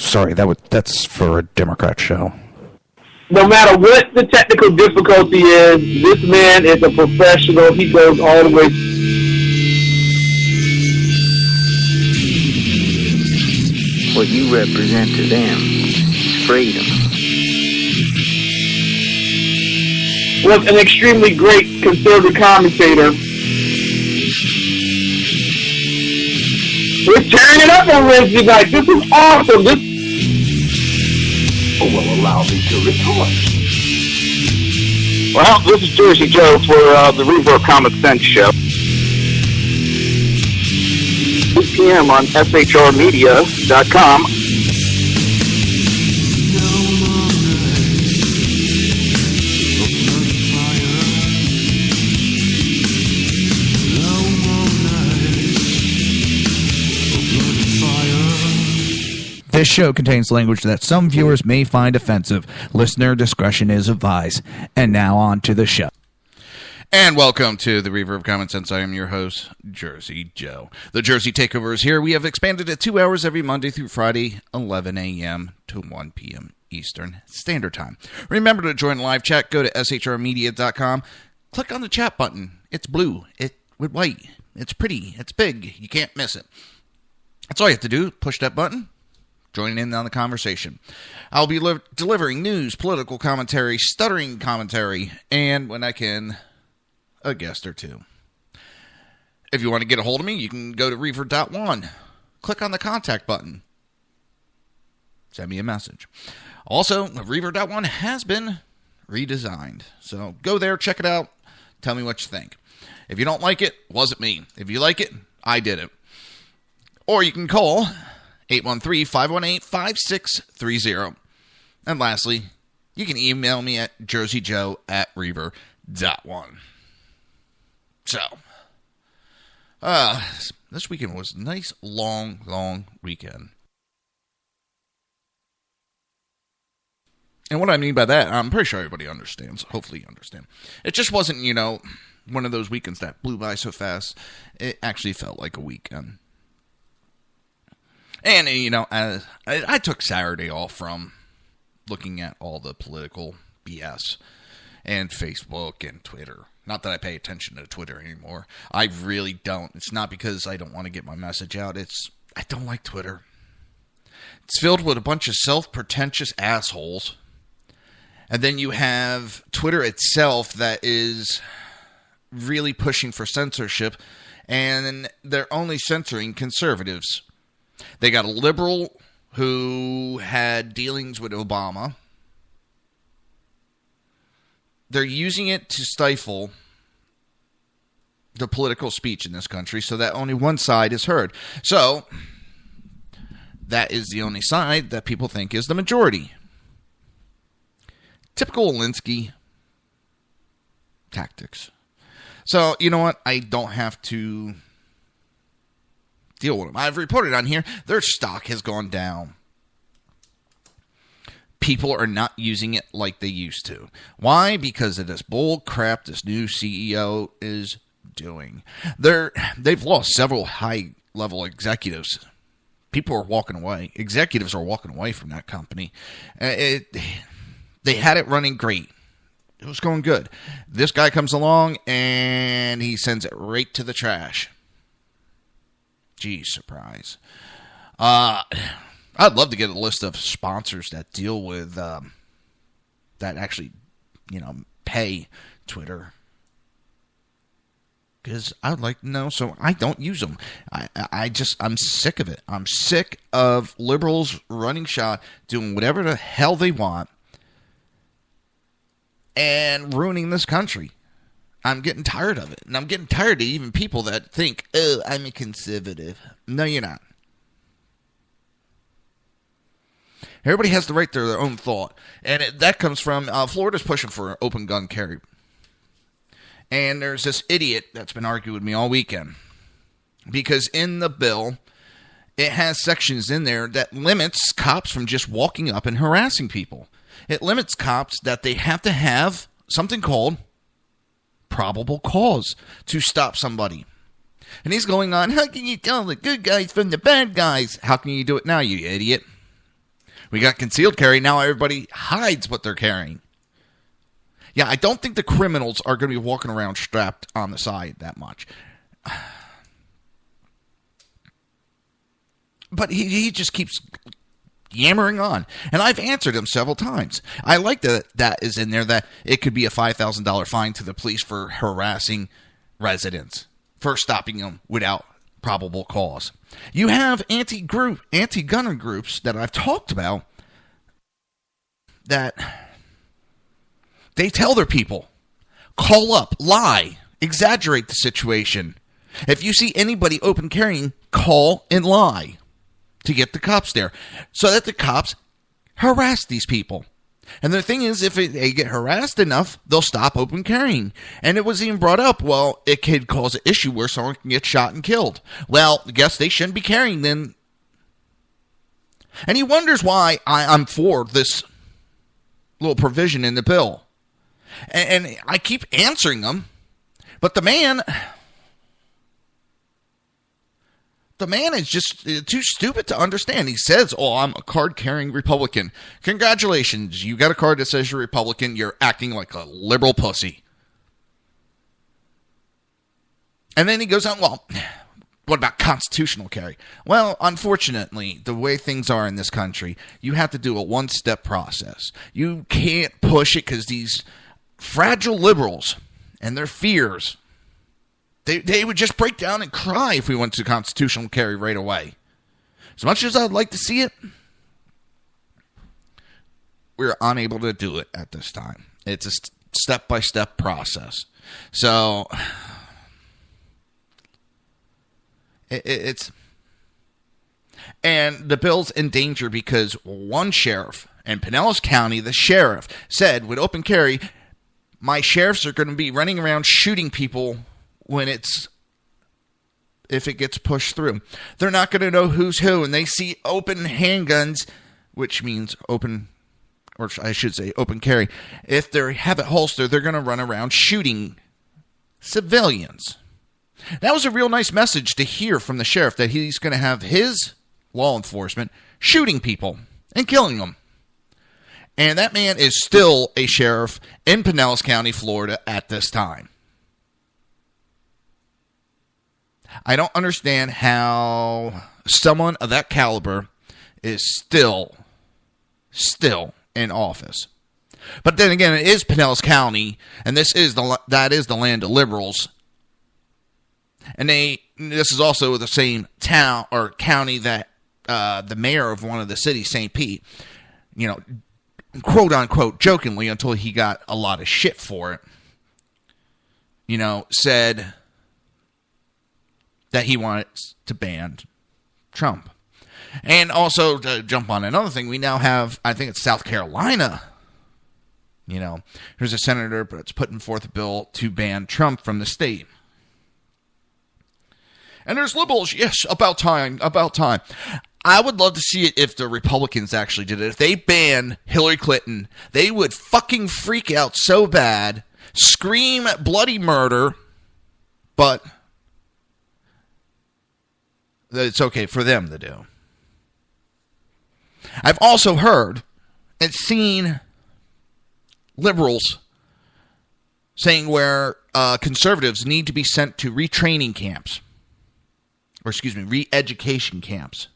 sorry, that's for a Democrat show. No matter what the technical difficulty is, this man is a professional. He goes all the way. What you represent to them is freedom. Was an extremely great conservative commentator. We're tearing it up on Wednesday night. This is awesome. This will allow me to retort. Well, this is Jersey Joe for the Reaver Common Sense Show. 8 p.m. on shrmedia.com. This show contains language that some viewers may find offensive. Listener discretion is advised. And now on to the show. And welcome to the Reaver of Common Sense. I am your host, Jersey Joe. The Jersey Takeover is here. We have expanded it 2 hours every Monday through Friday, 11 a.m. to 1 p.m. Eastern Standard Time. Remember to join the live chat. Go to shrmedia.com. Click on the chat button. It's blue. It's with white. It's pretty. It's big. You can't miss it. That's all you have to do. Push that button. Join in on the conversation. I'll be delivering news, political commentary, stuttering commentary, and when I can, a guest or two. If you want to get a hold of me, you can go to Reaver.one. Click on the contact button. Send me a message. Also, Reaver.one has been redesigned. So go there, check it out, tell me what you think. If you don't like it, wasn't me. If you like it, I did it. Or you can call 813-518-5630. And lastly, you can email me at jerseyjoe@reaver.one. So, this weekend was a nice, long weekend. And what I mean by that, I'm pretty sure everybody understands. Hopefully you understand. It just wasn't, one of those weekends that blew by so fast. It actually felt like a weekend. And, I took Saturday off from looking at all the political BS and Facebook and Twitter. Not that I pay attention to Twitter anymore. I really don't. It's not because I don't want to get my message out. I don't like Twitter. It's filled with a bunch of self-pretentious assholes. And then you have Twitter itself that is really pushing for censorship. And they're only censoring conservatives. They got a liberal who had dealings with Obama. They're using it to stifle the political speech in this country so that only one side is heard. So, that is the only side that people think is the majority. Typical Alinsky tactics. So, you know what? I don't have to deal with them. I've reported on here, their stock has gone down. People are not using it like they used to. Why? Because of this bull crap this new CEO is doing. They've lost several high-level executives. People are walking away. Executives are walking away from that company. They had it running great. It was going good. This guy comes along, and he sends it right to the trash. Gee, surprise. I'd love to get a list of sponsors that deal with, that actually, pay Twitter. Because I'd like to know, so I don't use them. I'm sick of it. I'm sick of liberals running shot, doing whatever the hell they want, and ruining this country. I'm getting tired of it. And I'm getting tired of even people that think, oh, I'm a conservative. No, you're not. Everybody has the right to their own thought. And that comes from Florida's pushing for open gun carry. And there's this idiot that's been arguing with me all weekend. Because in the bill, it has sections in there that limits cops from just walking up and harassing people. It limits cops that they have to have something called probable cause to stop somebody. And he's going on, how can you tell the good guys from the bad guys? How can you do it now, you idiot? We got concealed carry. Now everybody hides what they're carrying. Yeah, I don't think the criminals are going to be walking around strapped on the side that much. But he just keeps yammering on. And I've answered him several times. I like that is in there, that it could be a $5,000 fine to the police for harassing residents, for stopping them without probable cause. You have anti-gunner groups that I've talked about that they tell their people, call up, lie, exaggerate the situation. If you see anybody open carrying, call and lie to get the cops there, so that the cops harass these people. And the thing is, if they get harassed enough, they'll stop open carrying. And it was even brought up, well, it could cause an issue where someone can get shot and killed. Well, I guess they shouldn't be carrying then. And he wonders why I'm for this little provision in the bill. And I keep answering them, but the man is just too stupid to understand. He says, oh, I'm a card-carrying Republican. Congratulations. You got a card that says you're a Republican. You're acting like a liberal pussy. And then he goes on, well, what about constitutional carry? Well, unfortunately, the way things are in this country, you have to do a one-step process. You can't push it because these fragile liberals and their fears, They would just break down and cry if we went to constitutional carry right away. As much as I'd like to see it, we're unable to do it at this time. It's a step-by-step process. So, it's... And the bill's in danger because one sheriff in Pinellas County, the sheriff, said, with open carry, my sheriffs are going to be running around shooting people if it gets pushed through. They're not going to know who's who, and they see open handguns, which means open, or I should say open carry. If they have it holstered, they're going to run around shooting civilians. That was a real nice message to hear from the sheriff, that he's going to have his law enforcement shooting people and killing them. And that man is still a sheriff in Pinellas County, Florida at this time. I don't understand how someone of that caliber is still in office. But then again, it is Pinellas County, and that is the land of liberals. And this is also the same town or county that the mayor of one of the cities, St. Pete, quote unquote, jokingly, until he got a lot of shit for it, said that he wanted to ban Trump. And also, to jump on another thing, we now have, I think it's South Carolina, there's a senator that's putting forth a bill to ban Trump from the state. And there's liberals, yes, about time. I would love to see it if the Republicans actually did it. If they banned Hillary Clinton, they would fucking freak out so bad, scream bloody murder, but that it's okay for them to do. I've also heard and seen liberals saying where conservatives need to be sent to retraining camps. Or re-education camps.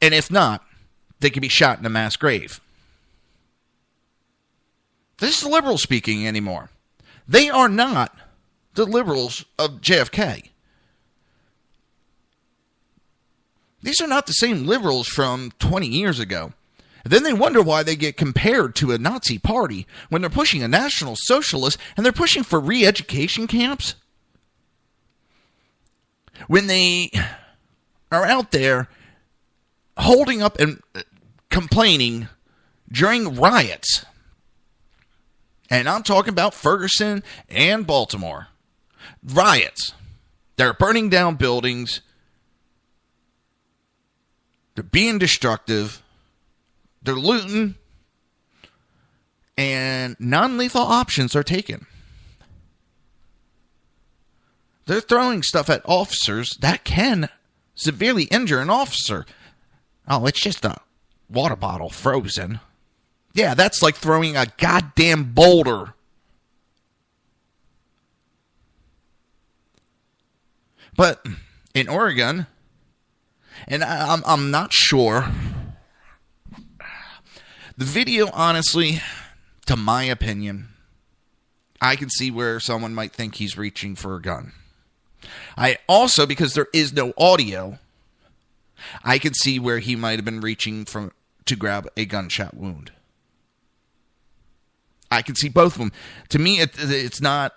And if not, they can be shot in a mass grave. This is the liberals speaking anymore. They are not the liberals of JFK. These are not the same liberals from 20 years ago. And then they wonder why they get compared to a Nazi party when they're pushing a National Socialist and they're pushing for re-education camps. When they are out there holding up and complaining during riots, and I'm talking about Ferguson and Baltimore, riots, they're burning down buildings, they're being destructive, they're looting, and non-lethal options are taken. They're throwing stuff at officers that can severely injure an officer. Oh, it's just a water bottle frozen. Yeah, that's like throwing a goddamn boulder. But in Oregon, and I'm not sure. The video, honestly, to my opinion, I can see where someone might think he's reaching for a gun. I also, because there is no audio, I can see where he might have been reaching to grab a gunshot wound. I can see both of them. To me, it's not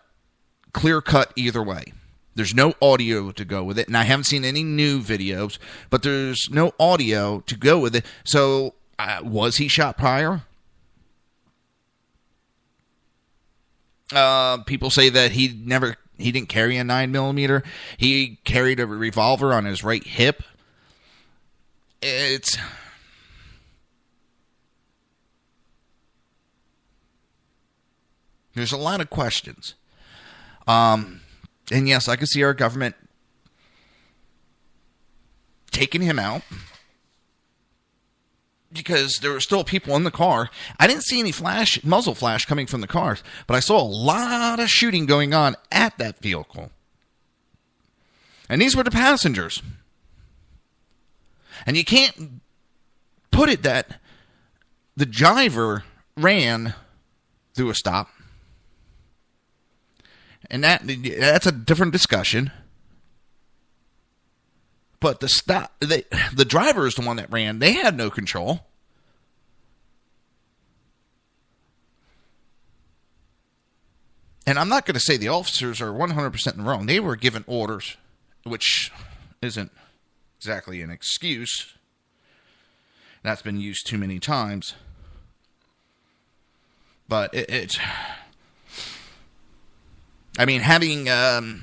clear-cut either way. There's no audio to go with it, and I haven't seen any new videos, but there's no audio to go with it. So, was he shot prior? People say that he didn't carry a 9mm. He carried a revolver on his right hip. There's a lot of questions. And yes, I can see our government taking him out because there were still people in the car. I didn't see any muzzle flash coming from the cars, but I saw a lot of shooting going on at that vehicle. And these were the passengers. And you can't put it that the driver ran through a stop. And that's a different discussion. But the driver is the one that ran. They had no control. And I'm not going to say the officers are 100% in the wrong. They were given orders, which isn't exactly an excuse. That's been used too many times. But it's... I mean, having armed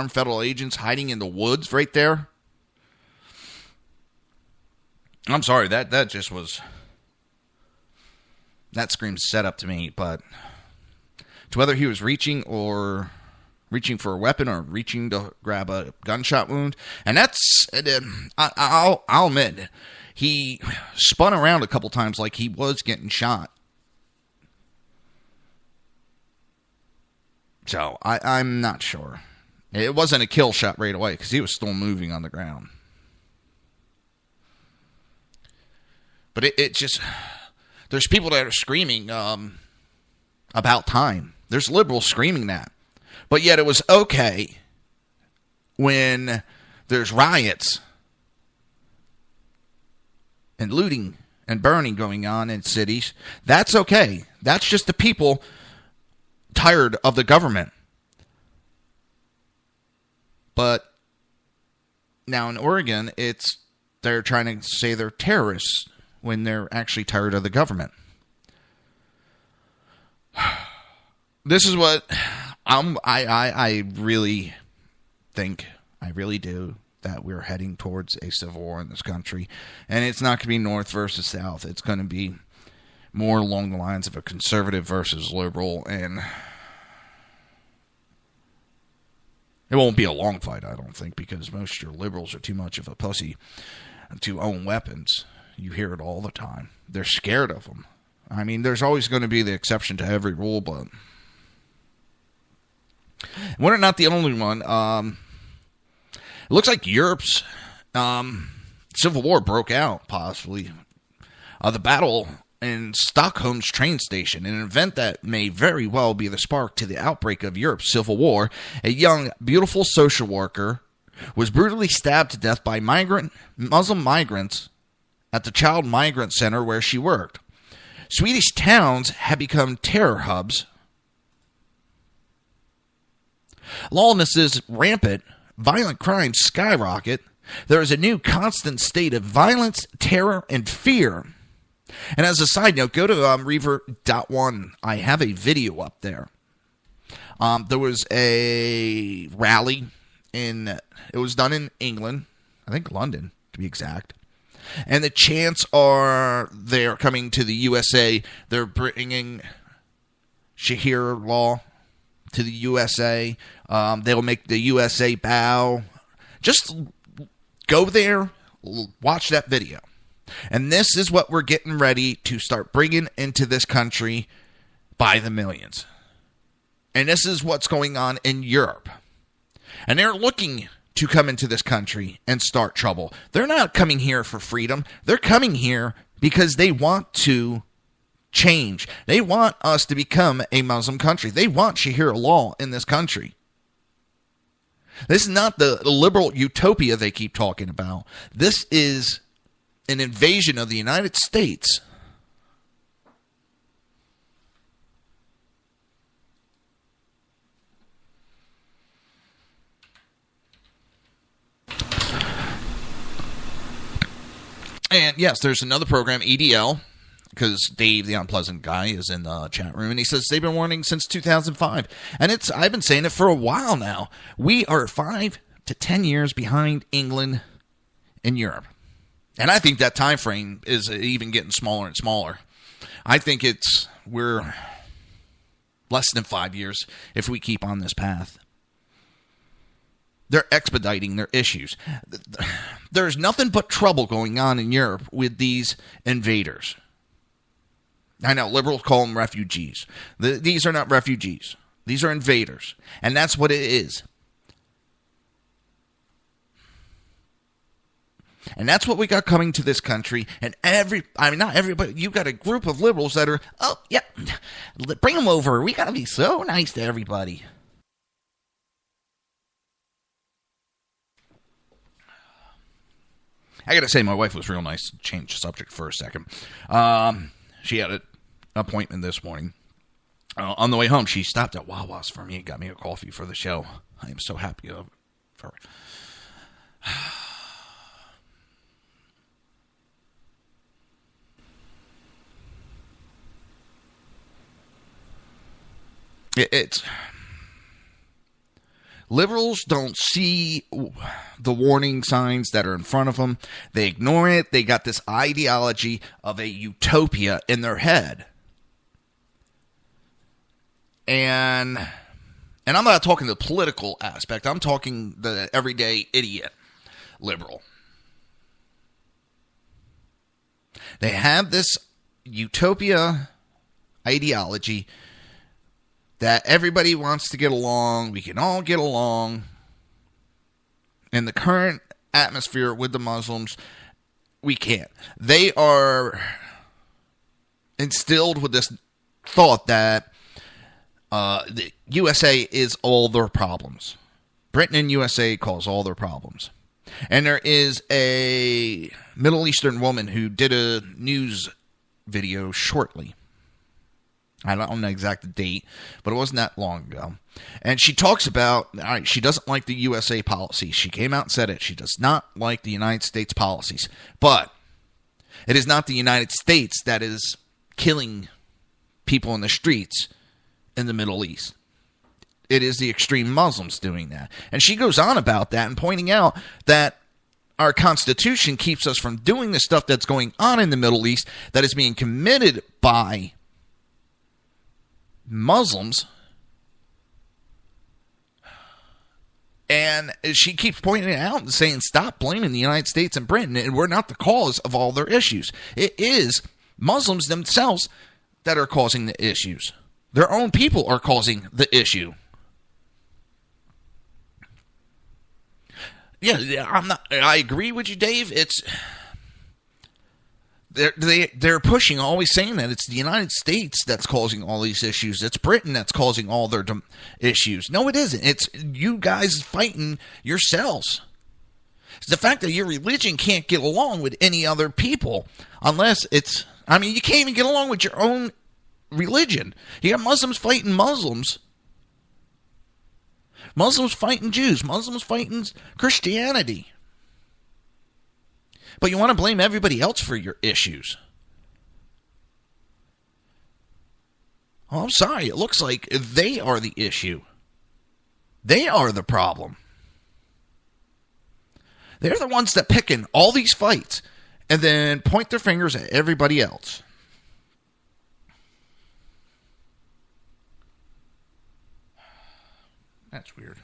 federal agents hiding in the woods right there. I'm sorry, that just was... That screams setup to me, but to whether he was reaching for a weapon or reaching to grab a gunshot wound, and that's... I'll admit, he spun around a couple times like he was getting shot. So, I'm not sure. It wasn't a kill shot right away, because he was still moving on the ground. But it just... There's people that are screaming about time. There's liberals screaming that. But yet it was okay when there's riots and looting and burning going on in cities. That's okay. That's just the people... tired of the government. But now in Oregon, they're trying to say they're terrorists when they're actually tired of the government. This is what I really think, I really do, that we're heading towards a civil war in this country. And it's not going to be North versus South. It's going to be more along the lines of a conservative versus liberal, and it won't be a long fight, I don't think, because most of your liberals are too much of a pussy to own weapons. You hear it all the time. They're scared of them. I mean, there's always going to be the exception to every rule, but we're not the only one. It looks like Europe's civil war broke out, possibly. The battle in Stockholm's train station, an event that may very well be the spark to the outbreak of Europe's civil war. A young, beautiful social worker was brutally stabbed to death by Muslim migrants at the child migrant center where she worked. Swedish towns have become terror hubs. Lawlessness is rampant. Violent crimes skyrocket. There is a new constant state of violence, terror, and fear. And as a side note, go to Reaver.one. I have a video up there. There was a rally it was done in England, I think London to be exact. And the chants are they're coming to the USA. They're bringing Sharia law to the USA. They'll make the USA bow. Just go there, watch that video. And this is what we're getting ready to start bringing into this country by the millions. And this is what's going on in Europe. And they're looking to come into this country and start trouble. They're not coming here for freedom. They're coming here because they want to change. They want us to become a Muslim country. They want Sharia law in this country. This is not the liberal utopia they keep talking about. This is an invasion of the United States. And yes, there's another program, EDL, because Dave, the unpleasant guy, is in the chat room, and he says they've been warning since 2005. And I've been saying it for a while now. We are 5 to 10 years behind England and Europe. And I think that time frame is even getting smaller and smaller. I think we're less than 5 years if we keep on this path. They're expediting their issues. There's nothing but trouble going on in Europe with these invaders. I know, liberals call them refugees. These are not refugees. These are invaders. And that's what it is. And that's what we got coming to this country. And not everybody, you've got a group of liberals that are, oh, yeah, bring them over. We got to be so nice to everybody. I got to say, my wife was real nice to change the subject for a second. She had an appointment this morning. On the way home, she stopped at Wawa's for me and got me a coffee for the show. I am so happy for her. It's liberals don't see the warning signs that are in front of them. They ignore it. They got this ideology of a utopia in their head. And I'm not talking the political aspect. I'm talking the everyday idiot liberal. They have this utopia ideology that everybody wants to get along. We can all get along. In the current atmosphere with the Muslims, we can't. They are instilled with this thought that the USA is all their problems. Britain and USA cause all their problems. And there is a Middle Eastern woman who did a news video shortly. I don't know the exact date, but it wasn't that long ago. And she talks about, all right, she doesn't like the USA policy. She came out and said it. She does not like the United States policies. But it is not the United States that is killing people in the streets in the Middle East. It is the extreme Muslims doing that. And she goes on about that and pointing out that our Constitution keeps us from doing the stuff that's going on in the Middle East that is being committed by Muslims. And she keeps pointing it out and saying, stop blaming the United States and Britain, and we're not the cause of all their issues. It is Muslims themselves that are causing the issues. Their own people are causing the issue. Yeah, I agree with you, Dave. They're pushing, always saying that it's the United States that's causing all these issues. It's Britain that's causing all their issues. No, it isn't. It's you guys fighting yourselves. It's the fact that your religion can't get along with any other people unless it's, you can't even get along with your own religion. You got Muslims fighting Muslims. Muslims fighting Jews. Muslims fighting Christianity. But you want to blame everybody else for your issues. Oh, I'm sorry. It looks like they are the issue. They are the problem. They're the ones that pick in all these fights and then point their fingers at everybody else. That's weird.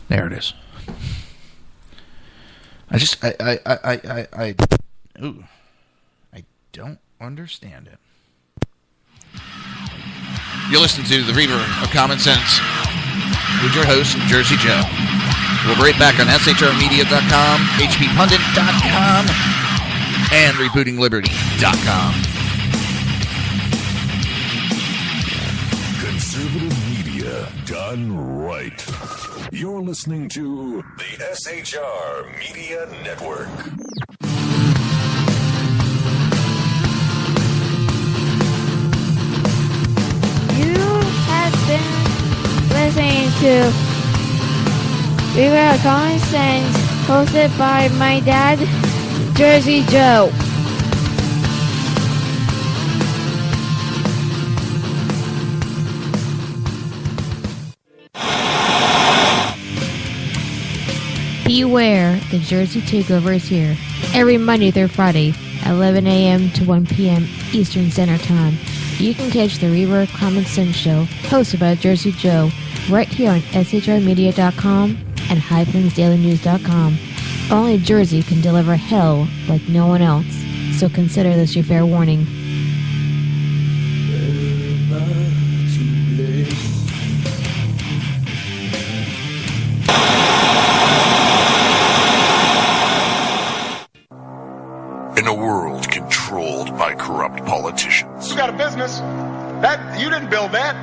There it is. I don't understand it. You're listening to the Reaver of Common Sense with your host, Jersey Joe. We'll be right back on shrmedia.com, hppundit.com, and rebootingliberty.com. Conservative media done right. You're listening to the SHR Media Network. You have been listening to Reaver of Common Sense, hosted by my dad, Jersey Joe. Beware, the Jersey Takeover is here. Every Monday through Friday, 11 a.m. to 1 p.m. Eastern Standard Time. You can catch the Reaver of Common Sense show, hosted by Jersey Joe, right here on shrmedia.com and highplains.dailynews.com. Only Jersey can deliver hell like no one else, so consider this your fair warning. In a world controlled by corrupt politicians, You got a business. That you didn't build that.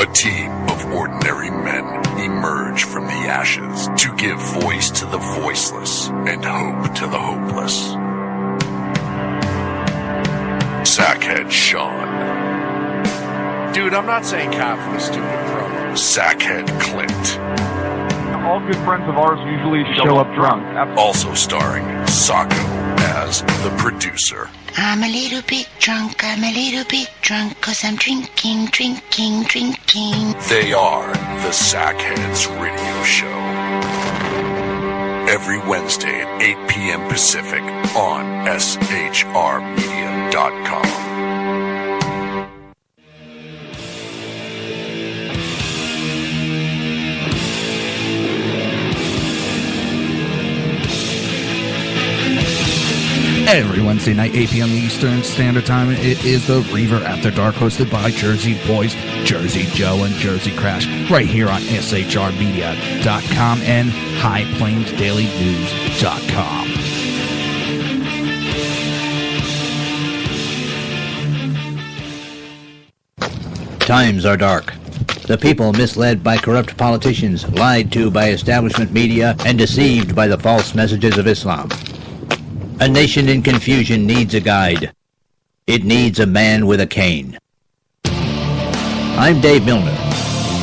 a team of ordinary men emerge from the ashes to give voice to the voiceless and hope to the hopeless. Sackhead Sean. Dude, I'm not saying Catholic, stupid bro. Sackhead Clint. All good friends of ours usually show up drunk. Also starring Sacco as the producer. I'm a little bit drunk, 'cause I'm drinking. They are the Sackheads Radio Show. Every Wednesday at 8 p.m. Pacific on shrmedia.com. Every Wednesday night, 8 p.m. Eastern Standard Time, it is the Reaver After Dark, hosted by Jersey Boys, Jersey Joe, and Jersey Crash, right here on shrmedia.com and highplainsdailynews.com. Times are dark. The people misled by corrupt politicians, lied to by establishment media, and deceived by the false messages of Islam. A nation in confusion needs a guide. It needs a man with a cane. I'm Dave Milner.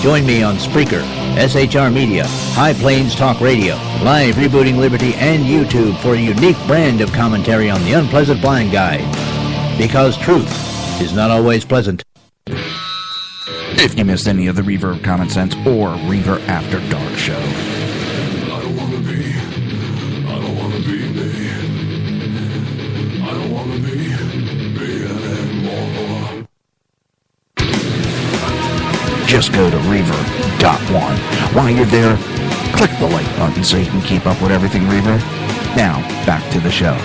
Join me on Spreaker, SHR Media, High Plains Talk Radio, Live Rebooting Liberty, and YouTube for a unique brand of commentary on the unpleasant blind guide. Because truth is not always pleasant. If you missed any of the Reaver of Common Sense or Reaver After Dark show, just go to Reaver.one. While you're there, click the like button so you can keep up with everything Reaver. Now, back to the show.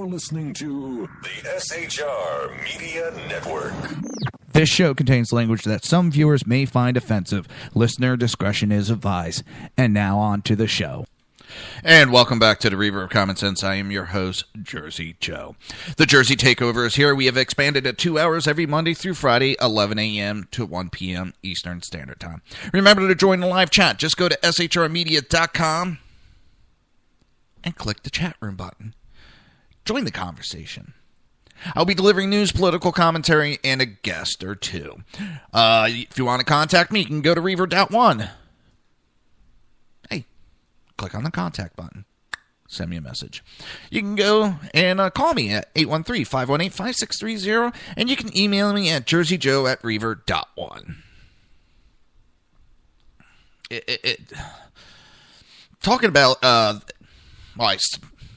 Listening to the SHR Media Network. This show contains language that some viewers may find offensive. Listener discretion is advised. And now on to the show. And welcome back to the Reaver of Common Sense. I am your host, Jersey Joe. The Jersey Takeover is here. We have expanded at 2 hours every Monday through Friday, 11 a.m. to 1 p.m. Eastern Standard Time. Remember to join the live chat. Just go to shrmedia.com and click the chat room button. Join the conversation. I'll be delivering news, political commentary, and a guest or two. If you want to contact me, you can go to Reaver.one. Hey, click on the contact button. Send me a message. You can go and call me at 813-518-5630, and you can email me at jerseyjoe@reaver.one. Talking about, I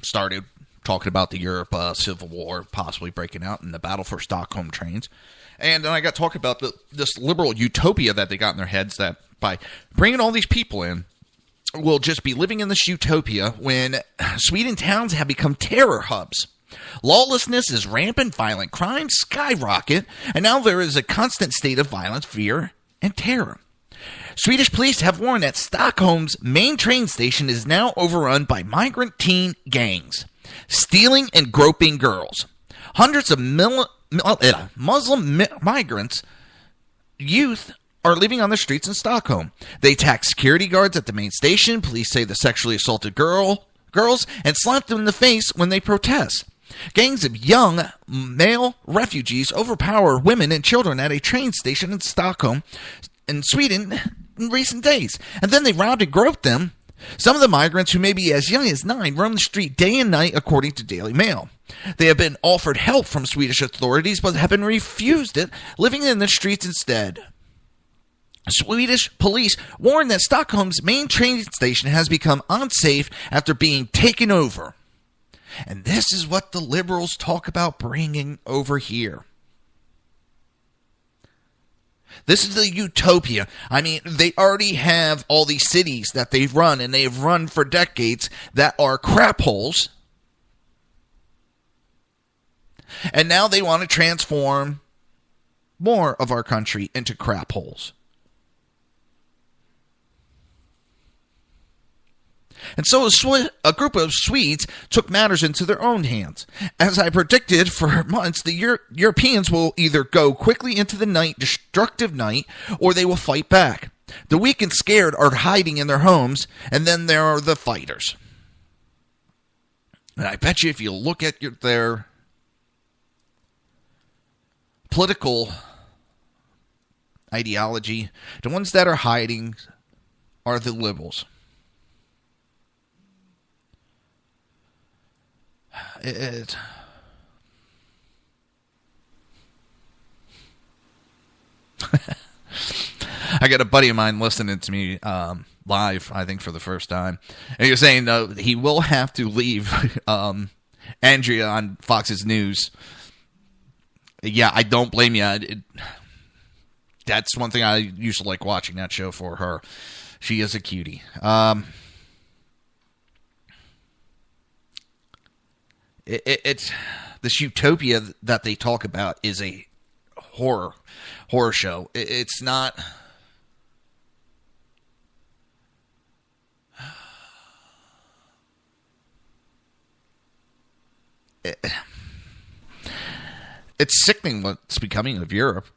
started talking about the Europe Civil War possibly breaking out in the battle for Stockholm trains. And then I got talking about this liberal utopia that they got in their heads, that by bringing all these people in, we'll just be living in this utopia when Sweden towns have become terror hubs. Lawlessness is rampant, violent crime skyrocket, and now there is a constant state of violence, fear, and terror. Swedish police have warned that Stockholm's main train station is now overrun by migrant teen gangs, stealing and groping girls. Hundreds of Muslim migrants, youth, are living on the streets in Stockholm. They attack security guards at the main station. Police say they sexually assaulted girls and slapped them in the face when they protest. Gangs of young male refugees overpower women and children at a train station in Stockholm, in Sweden, in recent days. And then they robbed and groped them. Some of the migrants, who may be as young as 9, roam the street day and night, according to Daily Mail. They have been offered help from Swedish authorities, but have been refused it, living in the streets instead. Swedish police warn that Stockholm's main train station has become unsafe after being taken over. And this is what the liberals talk about bringing over here. This is the utopia. I mean, they already have all these cities that they've run, and they've run for decades, that are crap holes. And now they want to transform more of our country into crap holes. And so a group of Swedes took matters into their own hands. As I predicted for months, the Europeans will either go quickly into the night, destructive night, or they will fight back. The weak and scared are hiding in their homes, and then there are the fighters. And I bet you if you look at their political ideology, the ones that are hiding are the liberals. I got a buddy of mine listening to me live, I think for the first time, and he was saying he will have to leave Andrea on Fox's News. Yeah, I don't blame you. That's one thing I used to like watching that show for her. She is a cutie. It's this utopia that they talk about is a horror show. It's not. It's sickening what's becoming of Europe.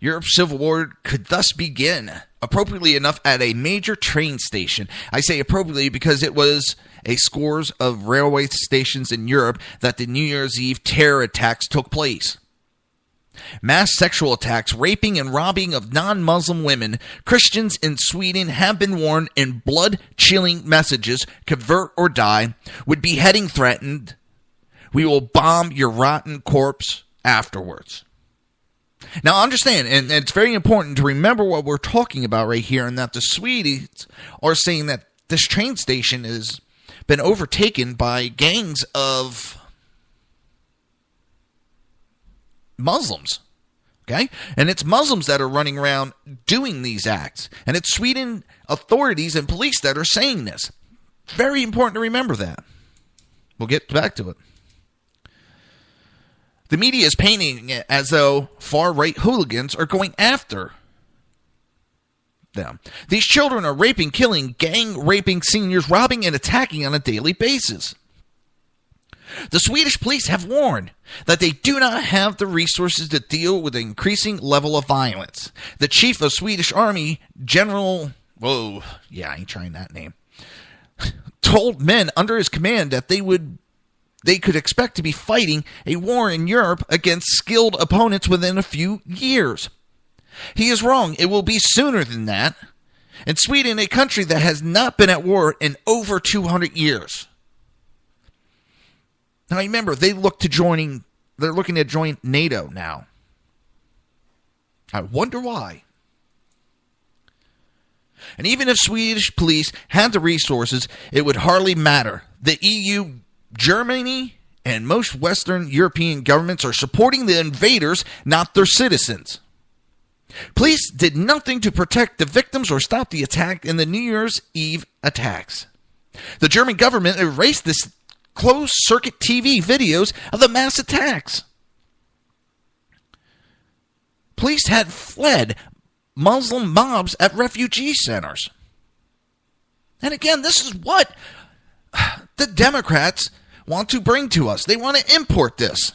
Europe's civil war could thus begin, appropriately enough, at a major train station. I say appropriately because it was a scores of railway stations in Europe that the New Year's Eve terror attacks took place. Mass sexual attacks, raping and robbing of non-Muslim women, Christians in Sweden have been warned in blood-chilling messages, convert or die, with beheading threatened. We will bomb your rotten corpse afterwards. Now understand, and it's very important to remember what we're talking about right here, and that the Swedes are saying that this train station has been overtaken by gangs of Muslims. Okay? And it's Muslims that are running around doing these acts. And it's Sweden authorities and police that are saying this. Very important to remember that. We'll get back to it. The media is painting it as though far-right hooligans are going after them. These children are raping, killing, gang-raping seniors, robbing and attacking on a daily basis. The Swedish police have warned that they do not have the resources to deal with the increasing level of violence. The chief of Swedish Army, General... Whoa, yeah, I ain't trying that name. Told men under his command that they would they could expect to be fighting a war in Europe against skilled opponents within a few years. He is wrong. It will be sooner than that. And Sweden, a country that has not been at war in over 200 years. Now remember, they're looking to join NATO now. I wonder why. And even if Swedish police had the resources, it would hardly matter. The EU, Germany, and most Western European governments are supporting the invaders, not their citizens. Police did nothing to protect the victims or stop the attack in the New Year's Eve attacks. The German government erased this closed-circuit TV videos of the mass attacks. Police had fled Muslim mobs at refugee centers. And again, this is what the Democrats want to bring to us. They want to import this.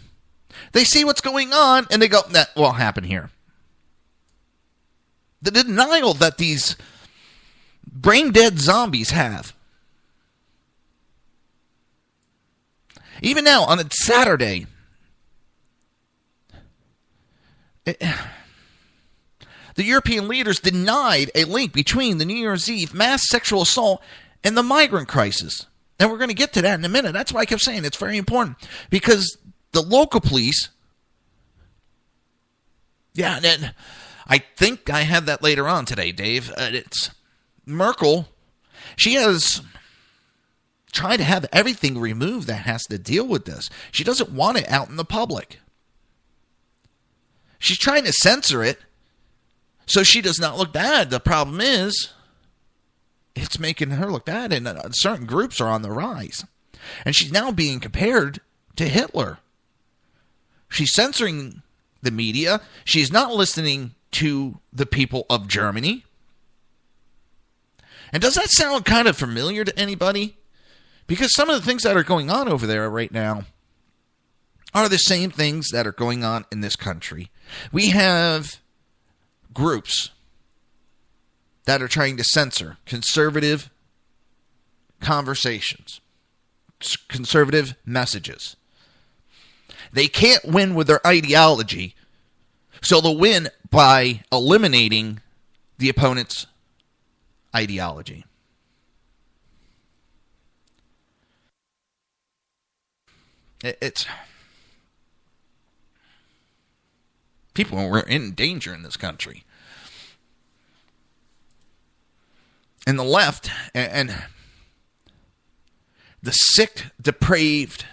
They see what's going on, and they go, that won't happen here. The denial that these brain-dead zombies have. Even now, on a Saturday, the European leaders denied a link between the New Year's Eve mass sexual assault and the migrant crisis. And we're going to get to that in a minute. That's why I kept saying it's very important. Because the local police, and I think I have that later on today, Dave. It's Merkel. She has tried to have everything removed that has to deal with this. She doesn't want it out in the public. She's trying to censor it so she does not look bad. The problem is, it's making her look bad, and certain groups are on the rise. And she's now being compared to Hitler. She's censoring the media. She's not listening to the people of Germany. And does that sound kind of familiar to anybody? Because some of the things that are going on over there right now are the same things that are going on in this country. We have groups that are trying to censor conservative conversations, conservative messages. They can't win with their ideology, so they'll win by eliminating the opponent's ideology. It's people are in danger in this country. And the left and the sick, depraved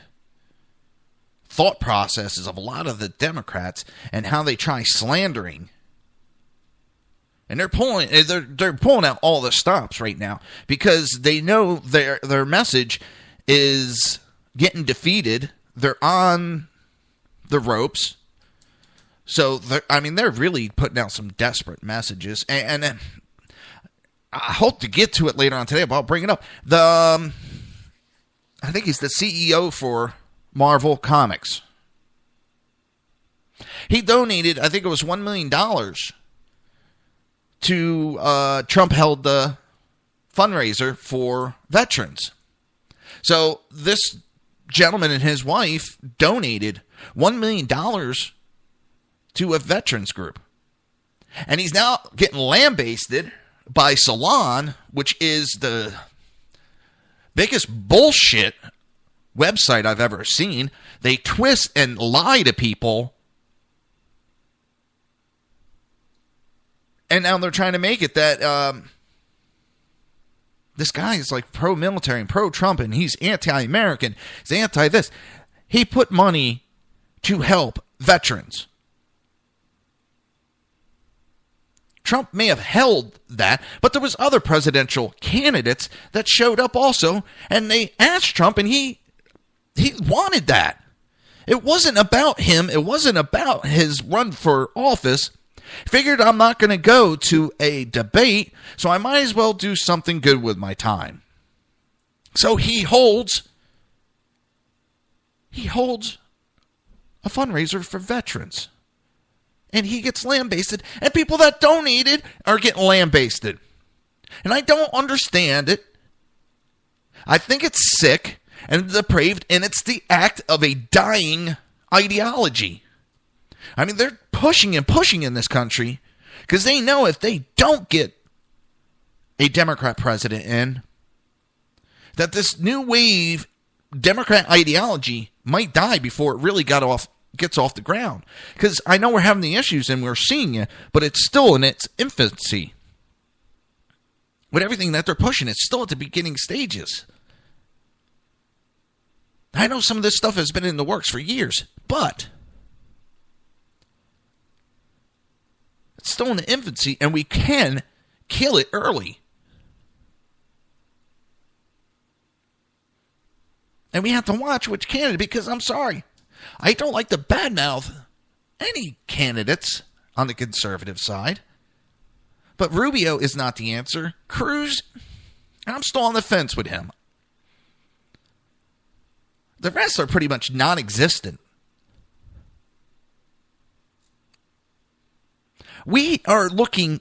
thought processes of a lot of the Democrats and how they try slandering. And they're pulling out all the stops right now because they know their message is getting defeated. They're on the ropes. So they're really putting out some desperate messages. And I hope to get to it later on today, but I'll bring it up. I think he's the CEO for Marvel Comics. He donated, I think it was $1 million to Trump held the fundraiser for veterans. So this gentleman and his wife donated $1 million to a veterans group. And he's now getting lambasted by Salon, which is the biggest bullshit website I've ever seen. They twist and lie to people. And now they're trying to make it that this guy is like pro-military and pro-Trump, and he's anti-American. He's anti-this. He put money to help veterans. Trump may have held that, but there was other presidential candidates that showed up also, and they asked Trump, and he wanted that. It wasn't about him. It wasn't about his run for office. Figured I'm not going to go to a debate, so I might as well do something good with my time. So he holds a fundraiser for veterans. And he gets lambasted, and people that donated are getting lambasted. And I don't understand it. I think it's sick. and depraved, and it's the act of a dying ideology. I mean, they're pushing and pushing in this country because they know if they don't get a Democrat president in, that this new wave Democrat ideology might die before it really gets off the ground. Because I know we're having the issues and we're seeing it, but it's still in its infancy. With everything that they're pushing, it's still at the beginning stages. I know some of this stuff has been in the works for years, but it's still in the infancy, and we can kill it early. And we have to watch which candidate, because I'm sorry, I don't like to badmouth any candidates on the conservative side. But Rubio is not the answer. Cruz, I'm still on the fence with him. The rest are pretty much non-existent. We are looking,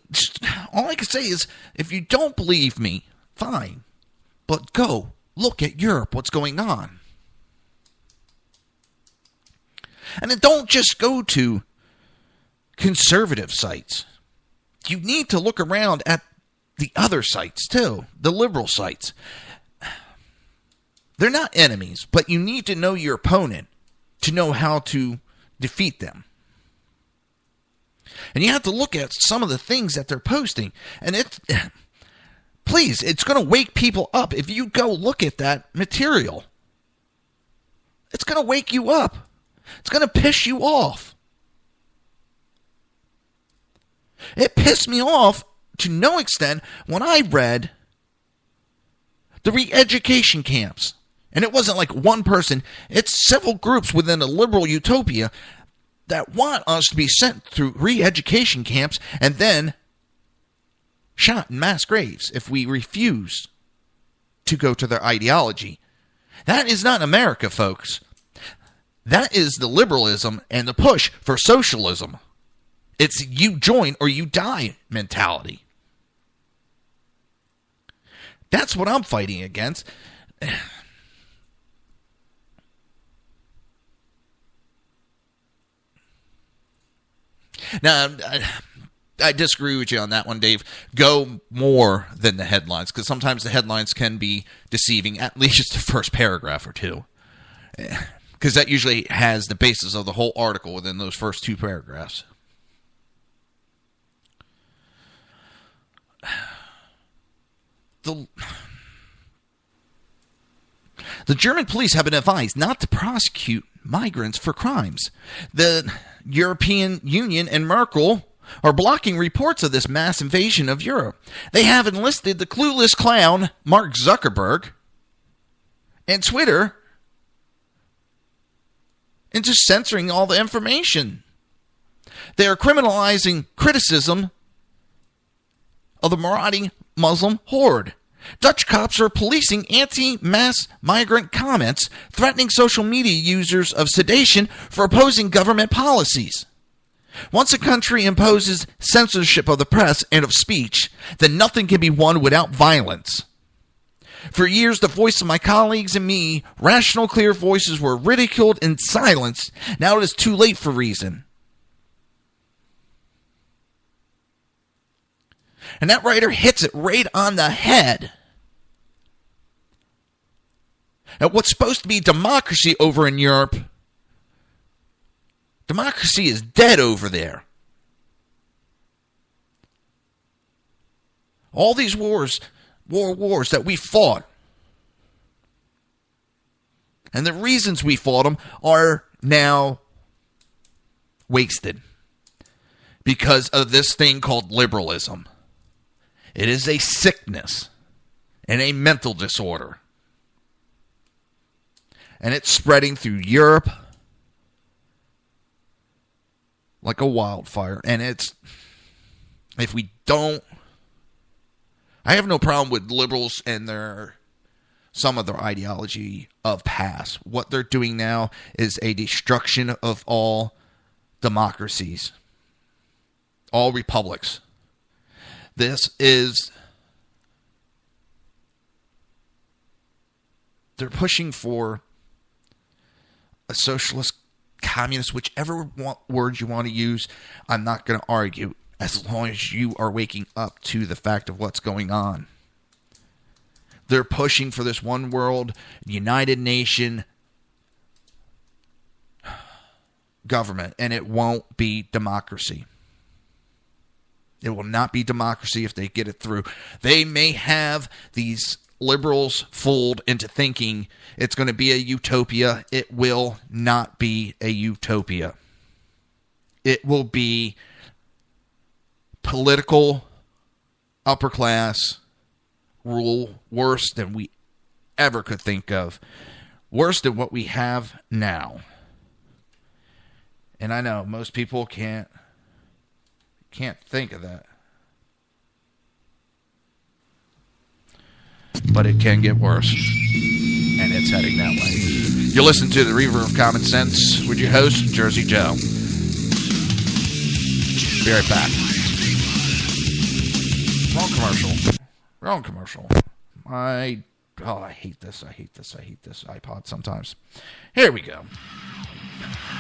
all I can say is, if you don't believe me, fine. But go look at Europe, what's going on. And then don't just go to conservative sites. You need to look around at the other sites too, the liberal sites. They're not enemies, but you need to know your opponent to know how to defeat them. And you have to look at some of the things that they're posting. And please, it's going to wake people up. If you go look at that material, it's going to wake you up. It's going to piss you off. It pissed me off to no extent when I read the re-education camps. And it wasn't like one person. It's several groups within a liberal utopia that want us to be sent through re-education camps and then shot in mass graves if we refuse to go to their ideology. That is not America, folks. That is the liberalism and the push for socialism. It's you join or you die mentality. That's what I'm fighting against. Now, I disagree with you on that one, Dave. Go more than the headlines, because sometimes the headlines can be deceiving, at least just the first paragraph or two. Because that usually has the basis of the whole article within those first two paragraphs. The German police have been advised not to prosecute migrants for crimes. The European Union and Merkel are blocking reports of this mass invasion of Europe. They have enlisted the clueless clown Mark Zuckerberg and Twitter into censoring all the information. They are criminalizing criticism of the marauding Muslim horde. Dutch cops are policing anti-mass migrant comments, threatening social media users of sedation for opposing government policies. Once a country imposes censorship of the press and of speech, then nothing can be won without violence. For years, the voice of my colleagues and me, rational, clear voices, were ridiculed and silenced. Now it is too late for reason. And that writer hits it right on the head. Now, what's supposed to be democracy over in Europe, democracy is dead over there. All these wars that we fought, and the reasons we fought them are now wasted because of this thing called liberalism. It is a sickness and a mental disorder. And it's spreading through Europe like a wildfire. And if we don't, I have no problem with liberals and some of their ideology of past. What they're doing now is a destruction of all democracies, all republics. This is They're pushing for a socialist, communist, whichever word you want to use. I'm not going to argue as long as you are waking up to the fact of what's going on. They're pushing for this one world, United Nation government, and it won't be democracy. It will not be democracy if they get it through. They may have these liberals fooled into thinking it's going to be a utopia. It will not be a utopia. It will be political, upper class rule worse than we ever could think of. Worse than what we have now. And I know most people can't think of that. But it can get worse. And it's heading that way. You listen to the Reaver of Common Sense with your host, Jersey Joe. Be right back. Wrong commercial. I hate this iPod sometimes. Here we go.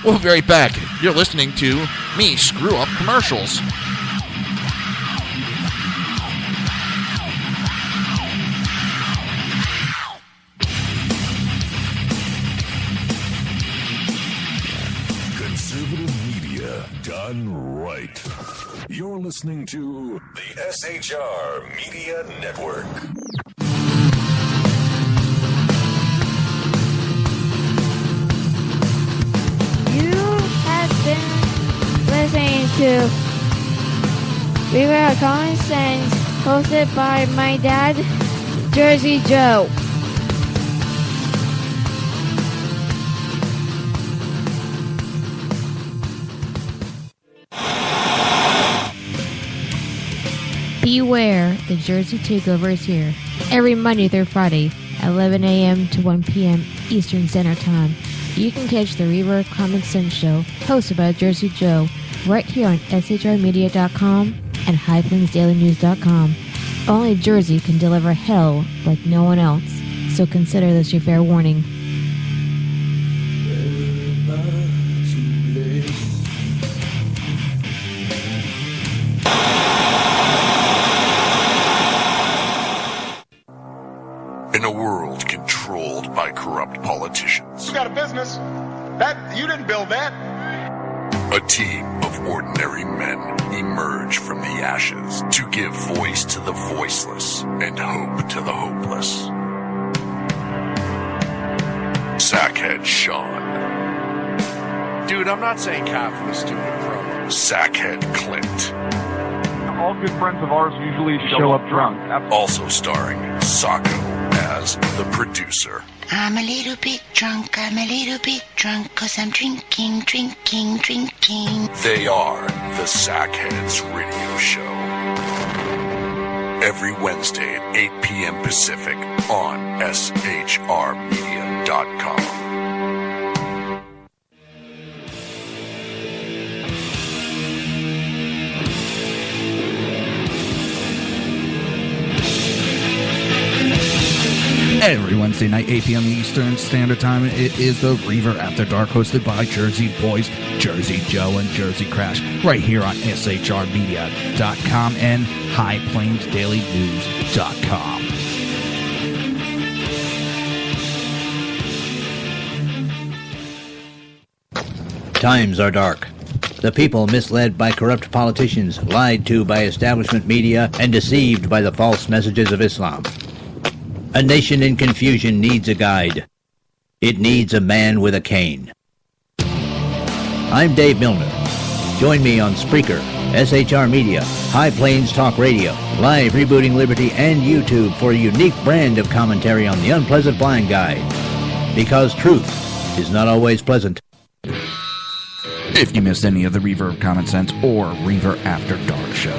We'll be right back. You're listening to me screw up commercials. Conservative media done right. You're listening to the SHR Media Network. Been listening to Reaver of Common Sense, hosted by my dad, Jersey Joe. Beware, the Jersey Takeover is here. Every Monday through Friday, 11 a.m. to 1 p.m. Eastern Standard Time. You can catch the Reaver Common Sense Show, hosted by Jersey Joe, right here on shrmedia.com and highplainsdailynews.com. Only Jersey can deliver hell like no one else, so consider this your fair warning. In a world controlled by corrupt politicians. You got a business. That you didn't build that. A team of ordinary men emerge from the ashes to give voice to the voiceless and hope to the hopeless. Sackhead Sean. Dude, I'm not saying cop for the stupid pro. Sackhead Clint. All good friends of ours usually show up drunk. Also starring Sacco as the producer. I'm a little bit drunk, 'cause I'm drinking. They are the Sackheads Radio Show. Every Wednesday at 8 p.m. Pacific on shrmedia.com. Every Wednesday night, 8 p.m. Eastern Standard Time, it is the Reaver After Dark, hosted by Jersey Boys, Jersey Joe and Jersey Crash, right here on shrmedia.com and highplainsdailynews.com. Times are dark. The people misled by corrupt politicians, lied to by establishment media, and deceived by the false messages of Islam. A nation in confusion needs a guide. It needs a man with a cane. I'm Dave Milner. Join me on Spreaker, SHR Media, High Plains Talk Radio, Live Rebooting Liberty, and YouTube for a unique brand of commentary on the unpleasant blind guide. Because truth is not always pleasant. If you missed any of the Reaver of Common Sense or Reaver After Dark show,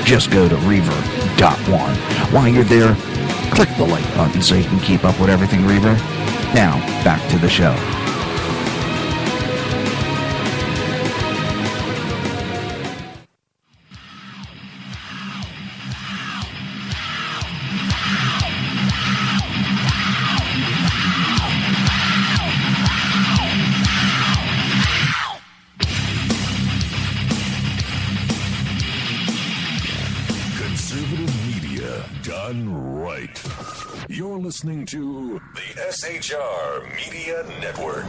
just go to Reaver.one. While you're there, click the like button so you can keep up with everything Reaver. Now, back to the show. Conservative media done right. You're listening to the SHR Media Network.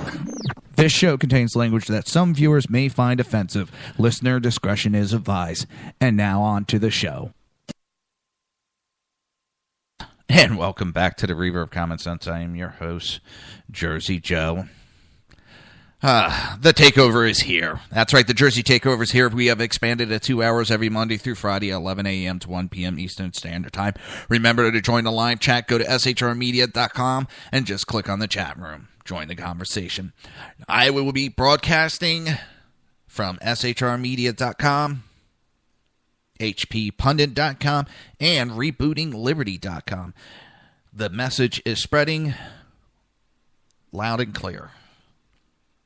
This show contains language that some viewers may find offensive. Listener discretion is advised. And now on to the show. And welcome back to the Reaver of Common Sense. I am your host, Jersey Joe. The takeover is here. That's right, the Jersey takeover is here. We have expanded to 2 hours every Monday through Friday, 11 a.m. to 1 p.m. Eastern Standard Time. Remember to join the live chat. Go to shrmedia.com and just click on the chat room. Join the conversation. I will be broadcasting from shrmedia.com, hppundit.com, and rebootingliberty.com. The message is spreading loud and clear.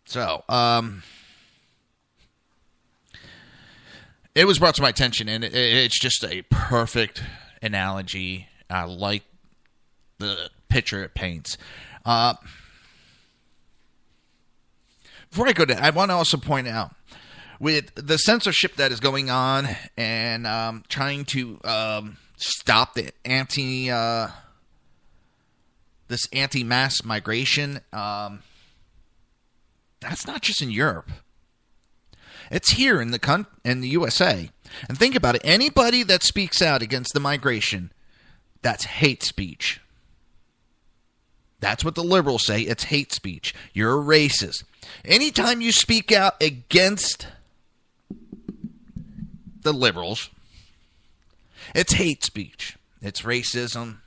So, it was brought to my attention, and it's just a perfect analogy. I like the picture it paints. Before I go to, I want to also point out, with the censorship that is going on and trying to stop the this anti-mass migration, that's not just in Europe. It's here in the USA. And think about it. Anybody that speaks out against the migration, that's hate speech. That's what the liberals say. It's hate speech. You're a racist. Anytime you speak out against the liberals, it's hate speech. It's racism.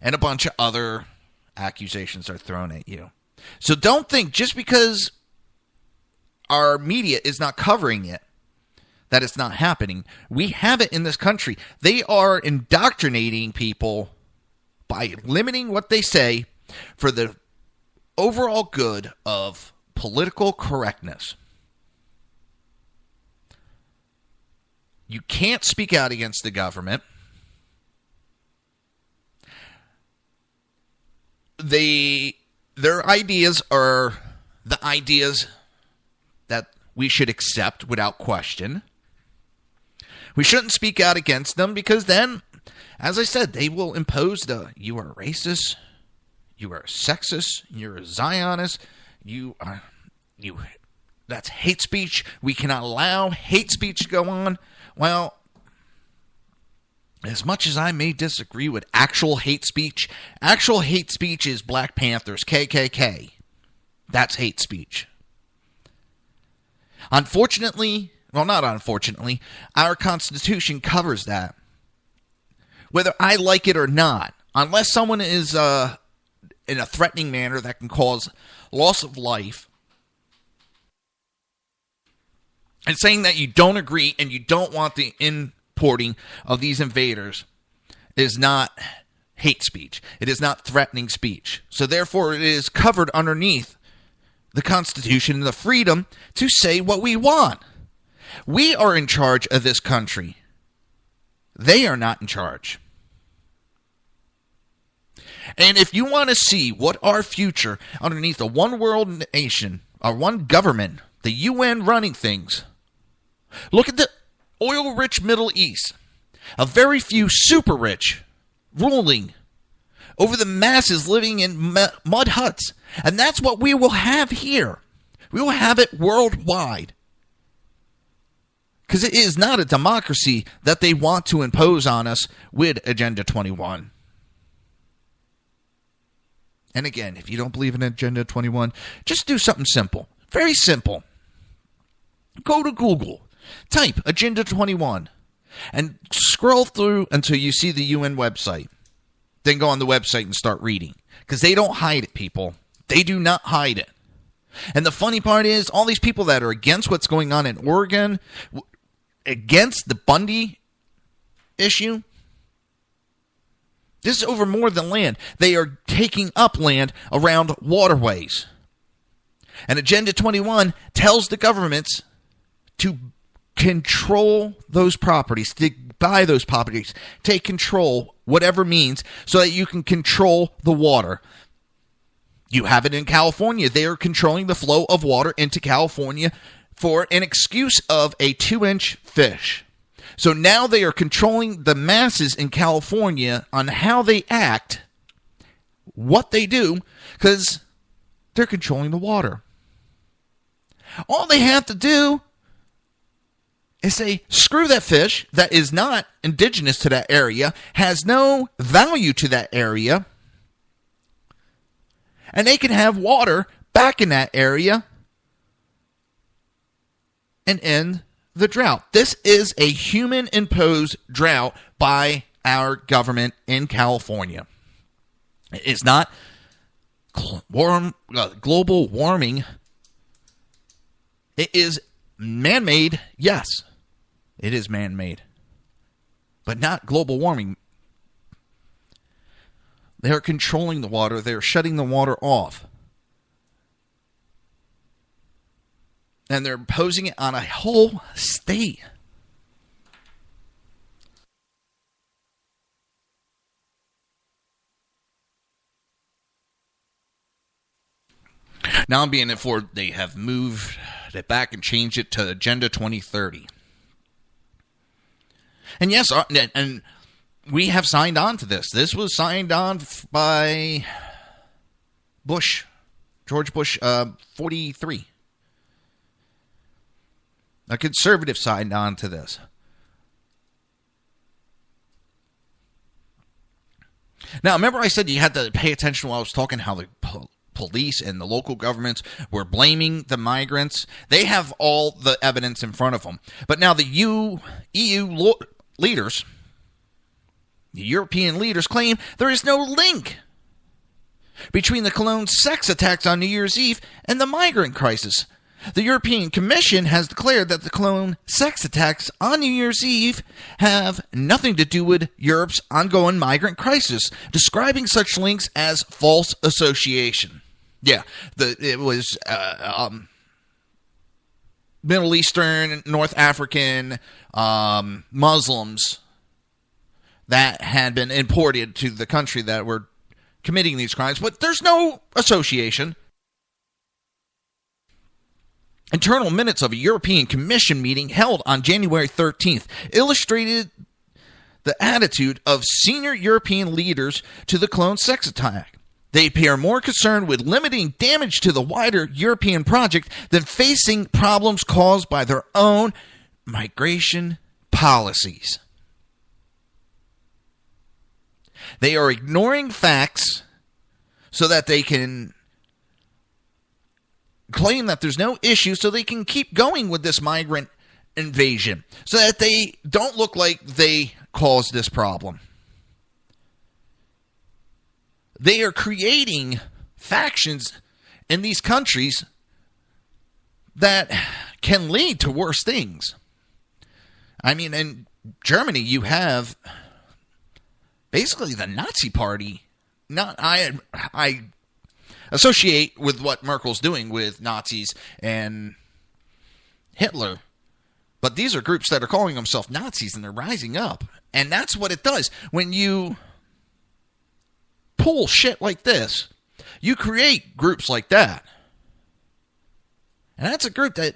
And a bunch of other accusations are thrown at you. So don't think just because our media is not covering it that it's not happening. We have it in this country. They are indoctrinating people by limiting what they say for the overall good of political correctness. You can't speak out against the government. Their ideas are the ideas that we should accept without question. We shouldn't speak out against them because then, as I said, they will impose you are racist, you are sexist, you're a Zionist, that's hate speech. We cannot allow hate speech to go on. Well, as much as I may disagree with actual hate speech is Black Panthers, KKK. That's hate speech. Unfortunately, well, not unfortunately, our Constitution covers that. Whether I like it or not, unless someone is in a threatening manner that can cause loss of life, and saying that you don't agree and you don't want the importing of these invaders is not hate speech. It is not threatening speech. So therefore, it is covered underneath the Constitution and the freedom to say what we want. We are in charge of this country. They are not in charge. And if you want to see what our future underneath a one world nation, or one government, the UN running things, look at the oil-rich Middle East. A very few super rich ruling over the masses living in mud huts. And that's what we will have here. We will have it worldwide. Because it is not a democracy that they want to impose on us with Agenda 21. And again, if you don't believe in Agenda 21, just do something simple. Very simple. Go to Google. Type Agenda 21 and scroll through until you see the UN website. Then go on the website and start reading. Because they don't hide it, people. They do not hide it. And the funny part is, all these people that are against what's going on in Oregon, against the Bundy issue, this is over more than land. They are taking up land around waterways. And Agenda 21 tells the governments to control those properties, to buy those properties, take control, whatever means, so that you can control the water. You have it in California. They are controlling the flow of water into California for an excuse of a 2-inch fish. So now they are controlling the masses in California on how they act, what they do, because they're controlling the water. All they have to do is say, screw that fish that is not indigenous to that area, has no value to that area, and they can have water back in that area and end the drought. This is a human-imposed drought by our government in California. It's not global warming. It is man-made. Yes, it is man-made, but not global warming. They're controlling the water. They're shutting the water off. And they're imposing it on a whole state. Now I'm being informed they have moved it back and changed it to Agenda 2030. And yes, and we have signed on to this. This was signed on by Bush, George Bush, 43. A conservative signed on to this. Now, remember I said you had to pay attention while I was talking how the police and the local governments were blaming the migrants. They have all the evidence in front of them. But now the EU leaders, the European leaders, claim there is no link between the Cologne sex attacks on New Year's Eve and the migrant crisis. The European Commission has declared that the Cologne sex attacks on New Year's Eve have nothing to do with Europe's ongoing migrant crisis, describing such links as false association. Yeah, it was Middle Eastern, North African Muslims that had been imported to the country that were committing these crimes, but there's no association. Internal minutes of a European Commission meeting held on January 13th illustrated the attitude of senior European leaders to the Cologne sex attack. They appear more concerned with limiting damage to the wider European project than facing problems caused by their own migration policies. They are ignoring facts so that they can claim that there's no issue so they can keep going with this migrant invasion so that they don't look like they caused this problem. They are creating factions in these countries that can lead to worse things. I mean, in Germany, you have basically the Nazi Party. I associate with what Merkel's doing with Nazis and Hitler. But these are groups that are calling themselves Nazis and they're rising up. And that's what it does. When you pull shit like this, you create groups like that. And that's a group that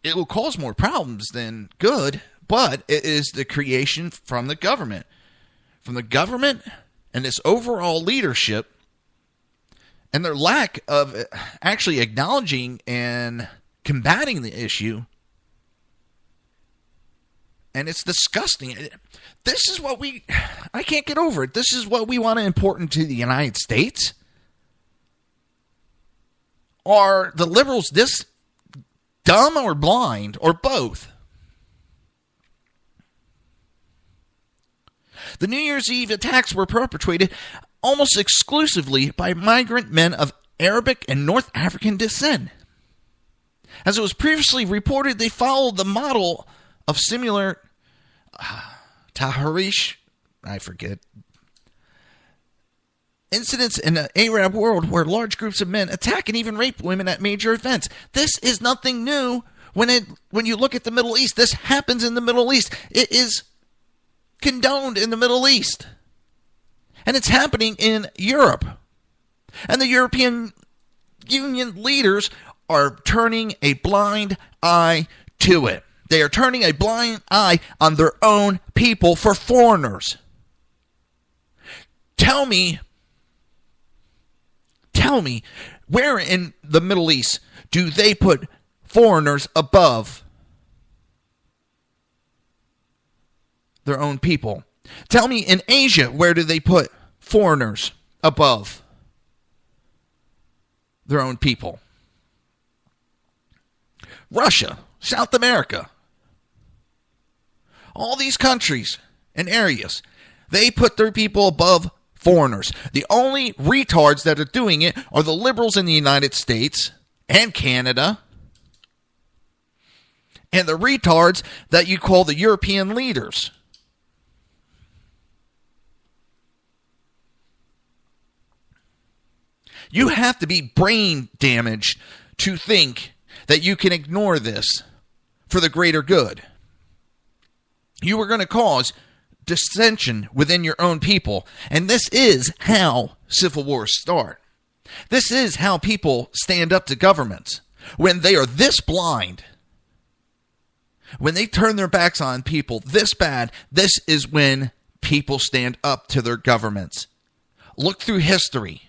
it will cause more problems than good, but it is the creation from the government. From the government and this overall leadership and their lack of actually acknowledging and combating the issue. And it's disgusting. This is what I can't get over it. This is what we want to import into the United States. Are the liberals this dumb or blind or both? The New Year's Eve attacks were perpetrated almost exclusively by migrant men of Arabic and North African descent. As it was previously reported, they followed the model of similar Tahrish, I forget, incidents in the Arab world where large groups of men attack and even rape women at major events. This is nothing new. When you look at the Middle East, this happens in the Middle East. It is condoned in the Middle East. And it's happening in Europe. And the European Union leaders are turning a blind eye to it. They are turning a blind eye on their own people for foreigners. Tell me, where in the Middle East do they put foreigners above their own people? Tell me, in Asia, where do they put foreigners above their own people? Russia, South America, all these countries and areas, they put their people above foreigners. The only retards that are doing it are the liberals in the United States and Canada, and the retards that you call the European leaders. You have to be brain damaged to think that you can ignore this for the greater good. You are going to cause dissension within your own people, and this is how civil wars start. This is how people stand up to governments. When they are this blind, when they turn their backs on people this bad, this is when people stand up to their governments. Look through history.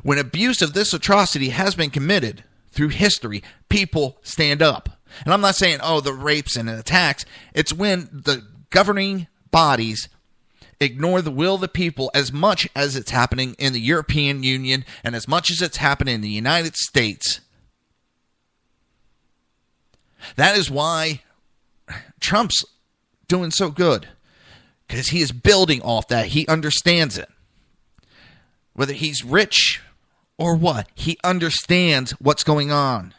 When abuse of this atrocity has been committed through history, people stand up. And I'm not saying, the rapes and attacks. It's when the governing bodies ignore the will of the people, as much as it's happening in the European Union and as much as it's happening in the United States. That is why Trump's doing so good, because he is building off that. He understands it. Whether he's rich or what, he understands what's going on.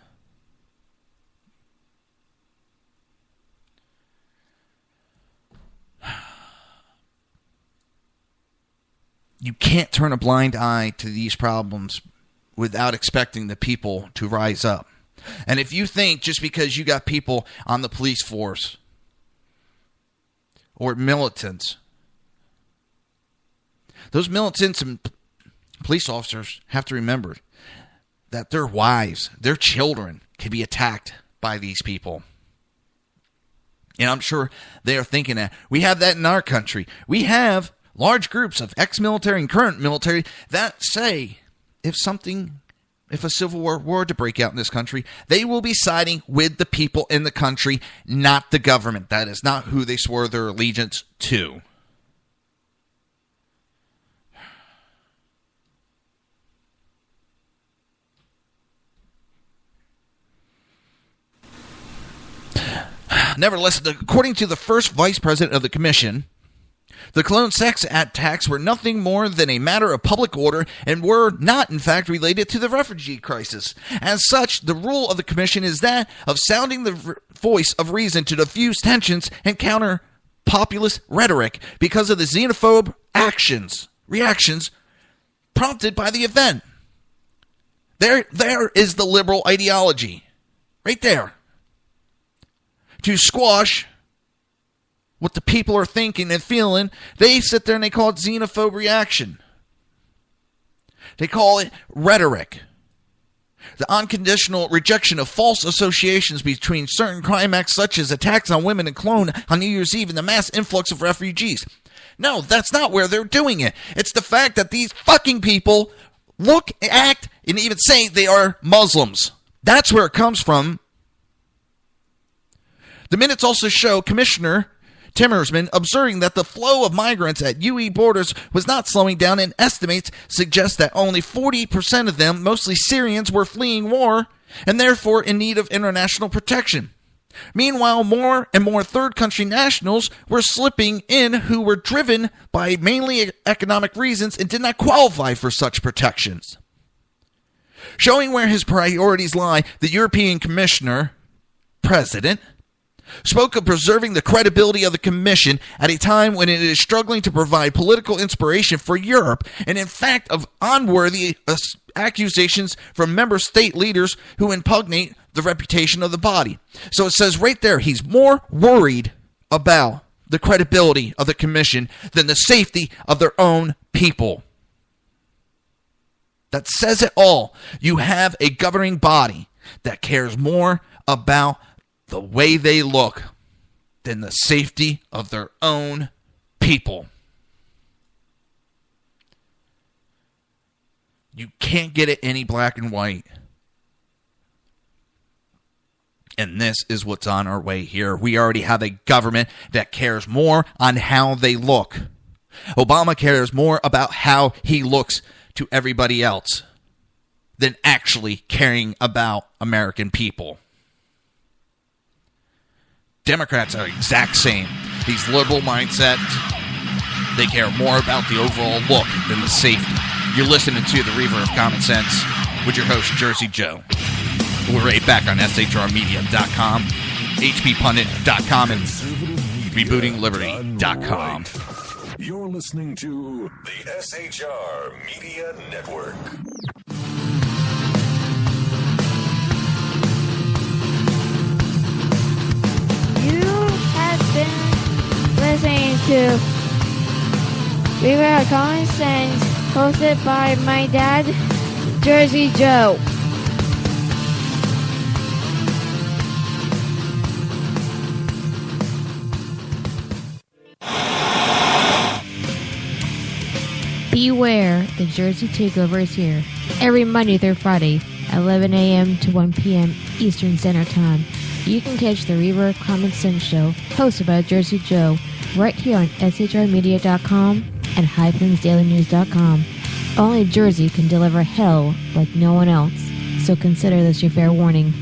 You can't turn a blind eye to these problems without expecting the people to rise up. And if you think just because you got people on the police force or militants, those militants and police officers have to remember that their wives, their children can be attacked by these people. And I'm sure they are thinking that. We have that in our country. We have large groups of ex-military and current military that say if a civil war were to break out in this country, they will be siding with the people in the country, not the government. That is not who they swore their allegiance to. Nevertheless, according to the first vice president of the commission, the clone sex attacks were nothing more than a matter of public order and were not, in fact, related to the refugee crisis. As such, the rule of the commission is that of sounding the voice of reason to diffuse tensions and counter populist rhetoric because of the xenophobe reactions prompted by the event. There is the liberal ideology. Right there. To squash what the people are thinking and feeling, they sit there and they call it xenophobe reaction. They call it rhetoric. The unconditional rejection of false associations between certain crime acts such as attacks on women and Cologne on New Year's Eve and the mass influx of refugees. No, that's not where they're doing it. It's the fact that these fucking people look, act, and even say they are Muslims. That's where it comes from. The minutes also show Commissioner Timmerman observing that the flow of migrants at UE borders was not slowing down, and estimates suggest that only 40% of them, mostly Syrians, were fleeing war and therefore in need of international protection. Meanwhile, more and more third country nationals were slipping in who were driven by mainly economic reasons and did not qualify for such protections. Showing where his priorities lie, the European Commissioner, President, spoke of preserving the credibility of the Commission at a time when it is struggling to provide political inspiration for Europe, and in fact of unworthy accusations from member state leaders who impugnate the reputation of the body. So it says right there, he's more worried about the credibility of the Commission than the safety of their own people. That says it all. You have a governing body that cares more about the way they look than the safety of their own people. You can't get it any black and white. And this is what's on our way here. We already have a government that cares more on how they look. Obama cares more about how he looks to everybody else than actually caring about American people. Democrats are the exact same. These liberal mindsets, they care more about the overall look than the safety. You're listening to the Reaver of Common Sense with your host, Jersey Joe. We're right back on shrmedia.com, hppundit.com, and rebootingliberty.com. You're listening to the SHR Media Network. You have been listening to Reaver of Common Sense, hosted by my dad, Jersey Joe. Beware, the Jersey Takeover is here. Every Monday through Friday, 11 a.m. to 1 p.m. Eastern Standard Time. You can catch the Reaver Common Sense Show, hosted by Jersey Joe, right here on shrmedia.com and highplainsdailynews.com. Only Jersey can deliver hell like no one else, so consider this your fair warning.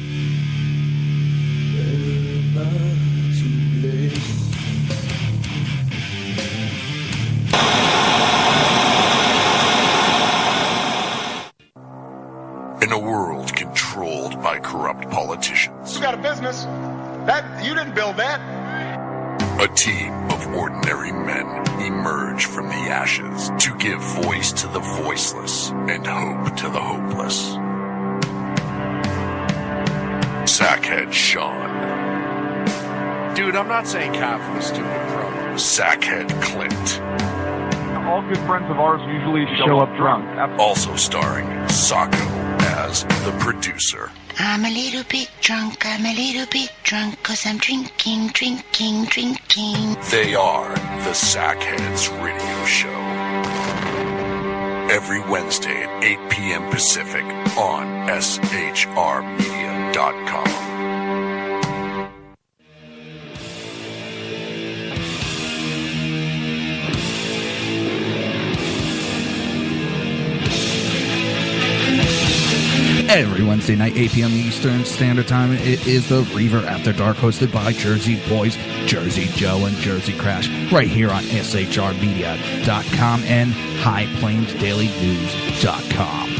In a world controlled by corrupt politicians. You got a business. That you didn't build that. A team of ordinary men emerge from the ashes to give voice to the voiceless and hope to the hopeless. Sackhead Sean. Dude, I'm not saying cop for the stupid pro. Sackhead Clint. All good friends of ours usually show up drunk. Also starring Sacco as the producer. I'm a little bit drunk, 'cause I'm drinking. They are the Sackheads Radio Show. Every Wednesday at 8 p.m. Pacific on shrmedia.com. Every Wednesday night, 8 p.m. Eastern Standard Time, it is the Reaver After Dark, hosted by Jersey Boys, Jersey Joe and Jersey Crash, right here on shrmedia.com and highplainsdailynews.com.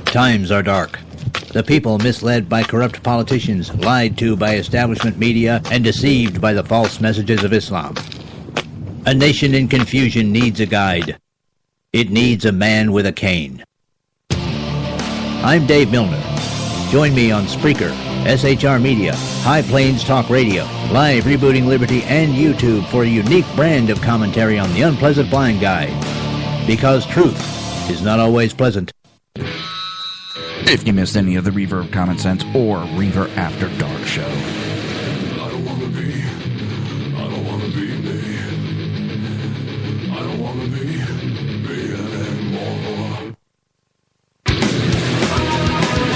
Times are dark. The people misled by corrupt politicians, lied to by establishment media, and deceived by the false messages of Islam. A nation in confusion needs a guide. It needs a man with a cane. I'm Dave Milner. Join me on Spreaker, SHR Media, High Plains Talk Radio, Live Rebooting Liberty, and YouTube for a unique brand of commentary on the unpleasant blind guide. Because truth is not always pleasant. If you missed any of the Reaver of Common Sense or Reaver After Dark show,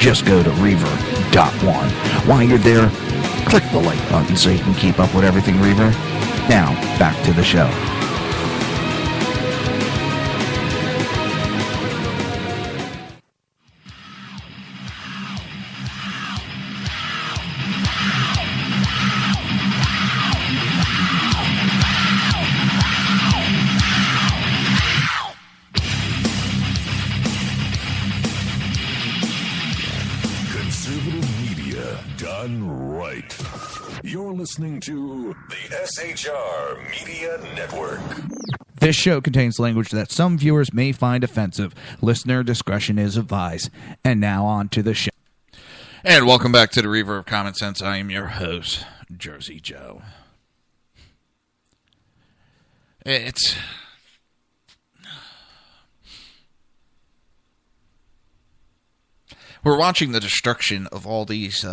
just go to Reaver.one. While you're there, click the like button so you can keep up with everything Reaver. Now, back to the show. Listening to the SHR Media Network. This show contains language that some viewers may find offensive. Listener discretion is advised. And now on to the show. And welcome back to the Reaver of Common Sense. I am your host, Jersey Joe. We're watching the destruction of all these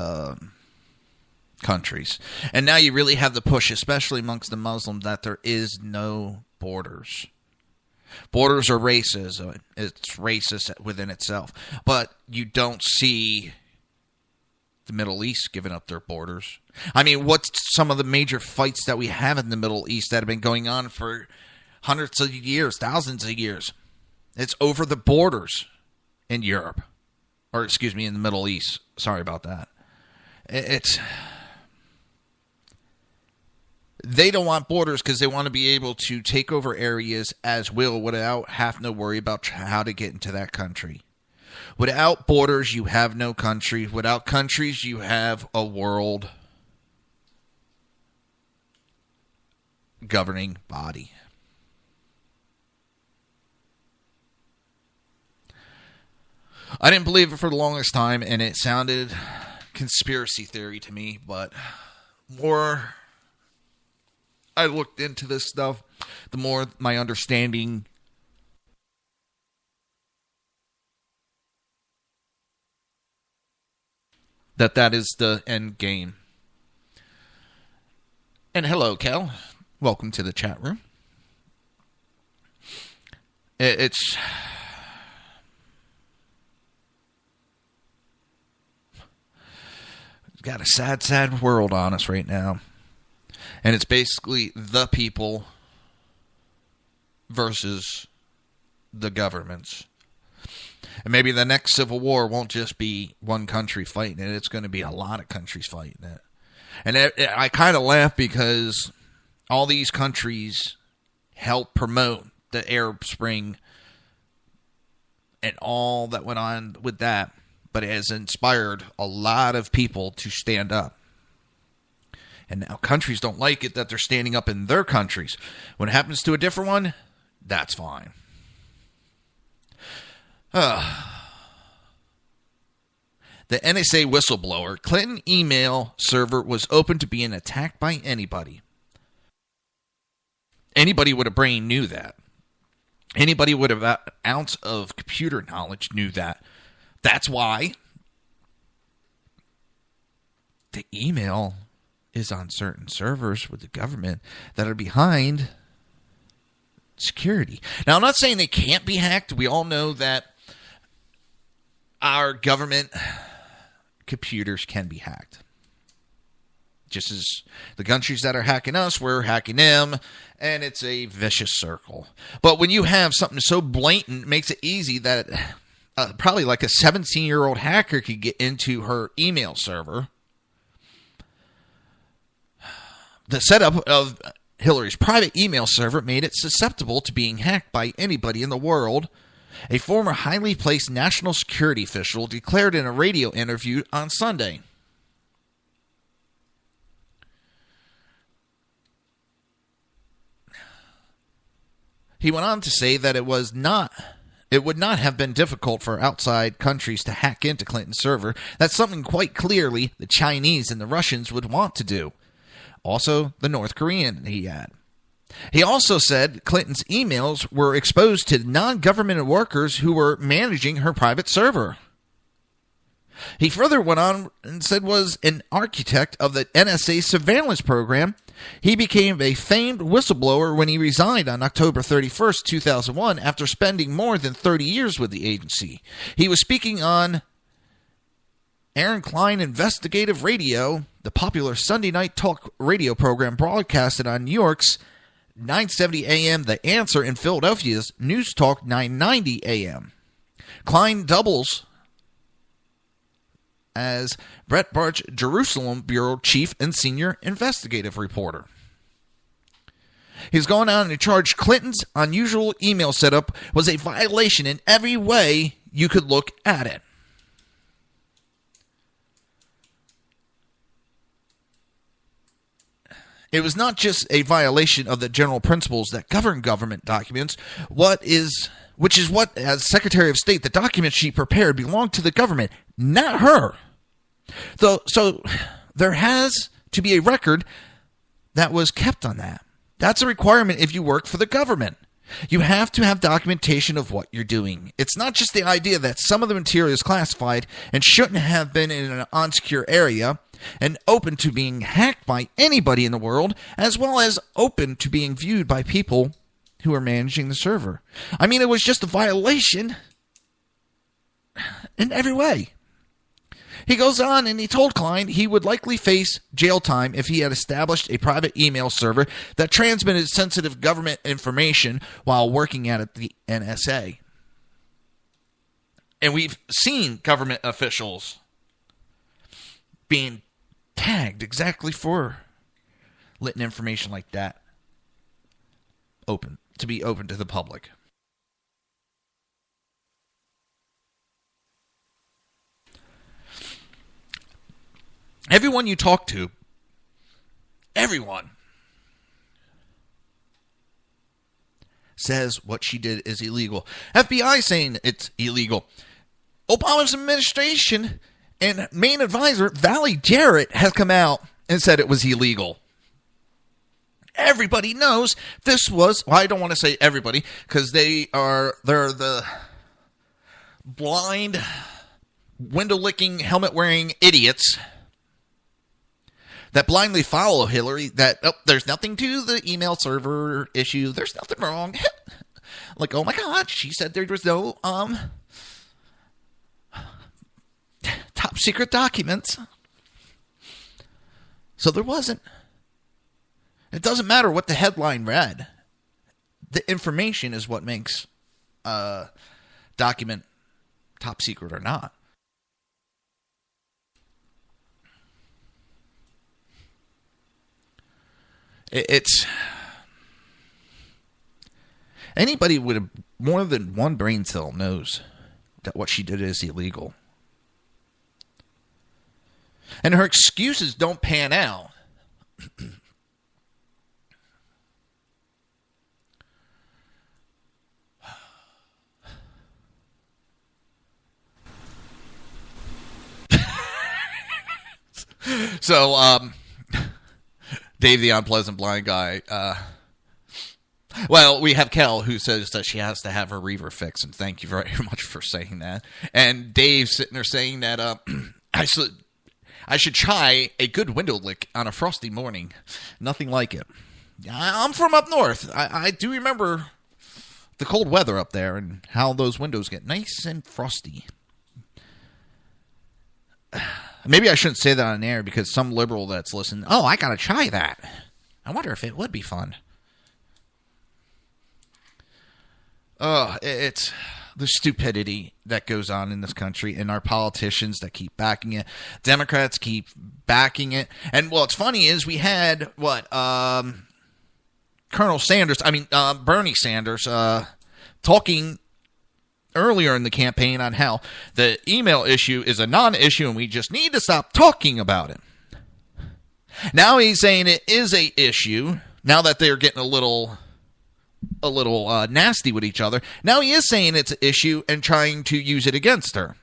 countries. And now you really have the push, especially amongst the Muslims, that there is no borders. Borders are racism. It's racist within itself. But you don't see the Middle East giving up their borders. I mean, what's some of the major fights that we have in the Middle East that have been going on for hundreds of years, thousands of years? It's over the borders in Europe. Or, excuse me, in the Middle East. Sorry about that. They don't want borders because they want to be able to take over areas as will without having to worry about how to get into that country. Without borders, you have no country. Without countries, you have a world governing body. I didn't believe it for the longest time, and it sounded conspiracy theory to me, but more I looked into this stuff, the more my understanding that is the end game. And hello, Kel. Welcome to the chat room. It's got a sad, sad world on us right now. And it's basically the people versus the governments. And maybe the next civil war won't just be one country fighting it. It's going to be a lot of countries fighting it. And I kind of laugh because all these countries help promote the Arab Spring and all that went on with that. But it has inspired a lot of people to stand up. And now countries don't like it that they're standing up in their countries. When it happens to a different one, that's fine. The NSA whistleblower, Clinton email server was open to being attacked by anybody. Anybody with a brain knew that. Anybody with an ounce of computer knowledge knew that. That's why the email is on certain servers with the government that are behind security. Now, I'm not saying they can't be hacked. We all know that our government computers can be hacked. Just as the countries that are hacking us, we're hacking them, and it's a vicious circle. But when you have something so blatant, it makes it easy that probably like a 17-year-old hacker could get into her email server. The setup of Hillary's private email server made it susceptible to being hacked by anybody in the world, a former highly placed national security official declared in a radio interview on Sunday. He went on to say that it would not have been difficult for outside countries to hack into Clinton's server. That's something quite clearly the Chinese and the Russians would want to do. Also, the North Korean, he had. He also said Clinton's emails were exposed to non-government workers who were managing her private server. He further went on and said was an architect of the NSA surveillance program. He became a famed whistleblower when he resigned on October 31st, 2001, after spending more than 30 years with the agency. He was speaking on Aaron Klein Investigative Radio, the popular Sunday night talk radio program broadcasted on New York's 970 AM The Answer in Philadelphia's News Talk 990 AM. Klein doubles as Breitbart Jerusalem Bureau Chief and Senior Investigative Reporter. He's going on and charged Clinton's unusual email setup was a violation in every way you could look at it. It was not just a violation of the general principles that govern government documents, which is what, as Secretary of State, the documents she prepared belonged to the government, not her. So there has to be a record that was kept on that. That's a requirement if you work for the government. You have to have documentation of what you're doing. It's not just the idea that some of the material is classified and shouldn't have been in an unsecure area and open to being hacked by anybody in the world, as well as open to being viewed by people who are managing the server. I mean, it was just a violation in every way. He goes on and he told Klein he would likely face jail time if he had established a private email server that transmitted sensitive government information while working at the NSA. And we've seen government officials being tagged exactly for letting information like that be open to the public. Everyone you talk to, everyone, says what she did is illegal. FBI saying it's illegal. Obama's administration and main advisor, Valerie Jarrett, has come out and said it was illegal. Everybody knows this was, well, I don't want to say everybody, because they're the blind, window-licking, helmet-wearing idiots that blindly follow Hillary, that, there's nothing to the email server issue, there's nothing wrong. Like, oh my God, she said there was no, top secret documents. So there wasn't. It doesn't matter what the headline read. The information is what makes a document top secret or not. It's anybody with more than one brain cell knows that what she did is illegal. And her excuses don't pan out. So, Dave the Unpleasant Blind Guy, well, we have Kel who says that she has to have her Reaver fixed, and thank you very much for saying that. And Dave's sitting there saying that I should try a good window lick on a frosty morning. Nothing like it. I'm from up north. I do remember the cold weather up there and how those windows get nice and frosty. Maybe I shouldn't say that on air because some liberal that's listening, oh, I gotta try that. I wonder if it would be fun. Oh, it's the stupidity that goes on in this country and our politicians that keep backing it. Democrats keep backing it. And what's funny is we had, Bernie Sanders talking earlier in the campaign on how the email issue is a non-issue and we just need to stop talking about it. Now he's saying it is a issue. Now that they're getting a little nasty with each other. Now he is saying it's an issue and trying to use it against her.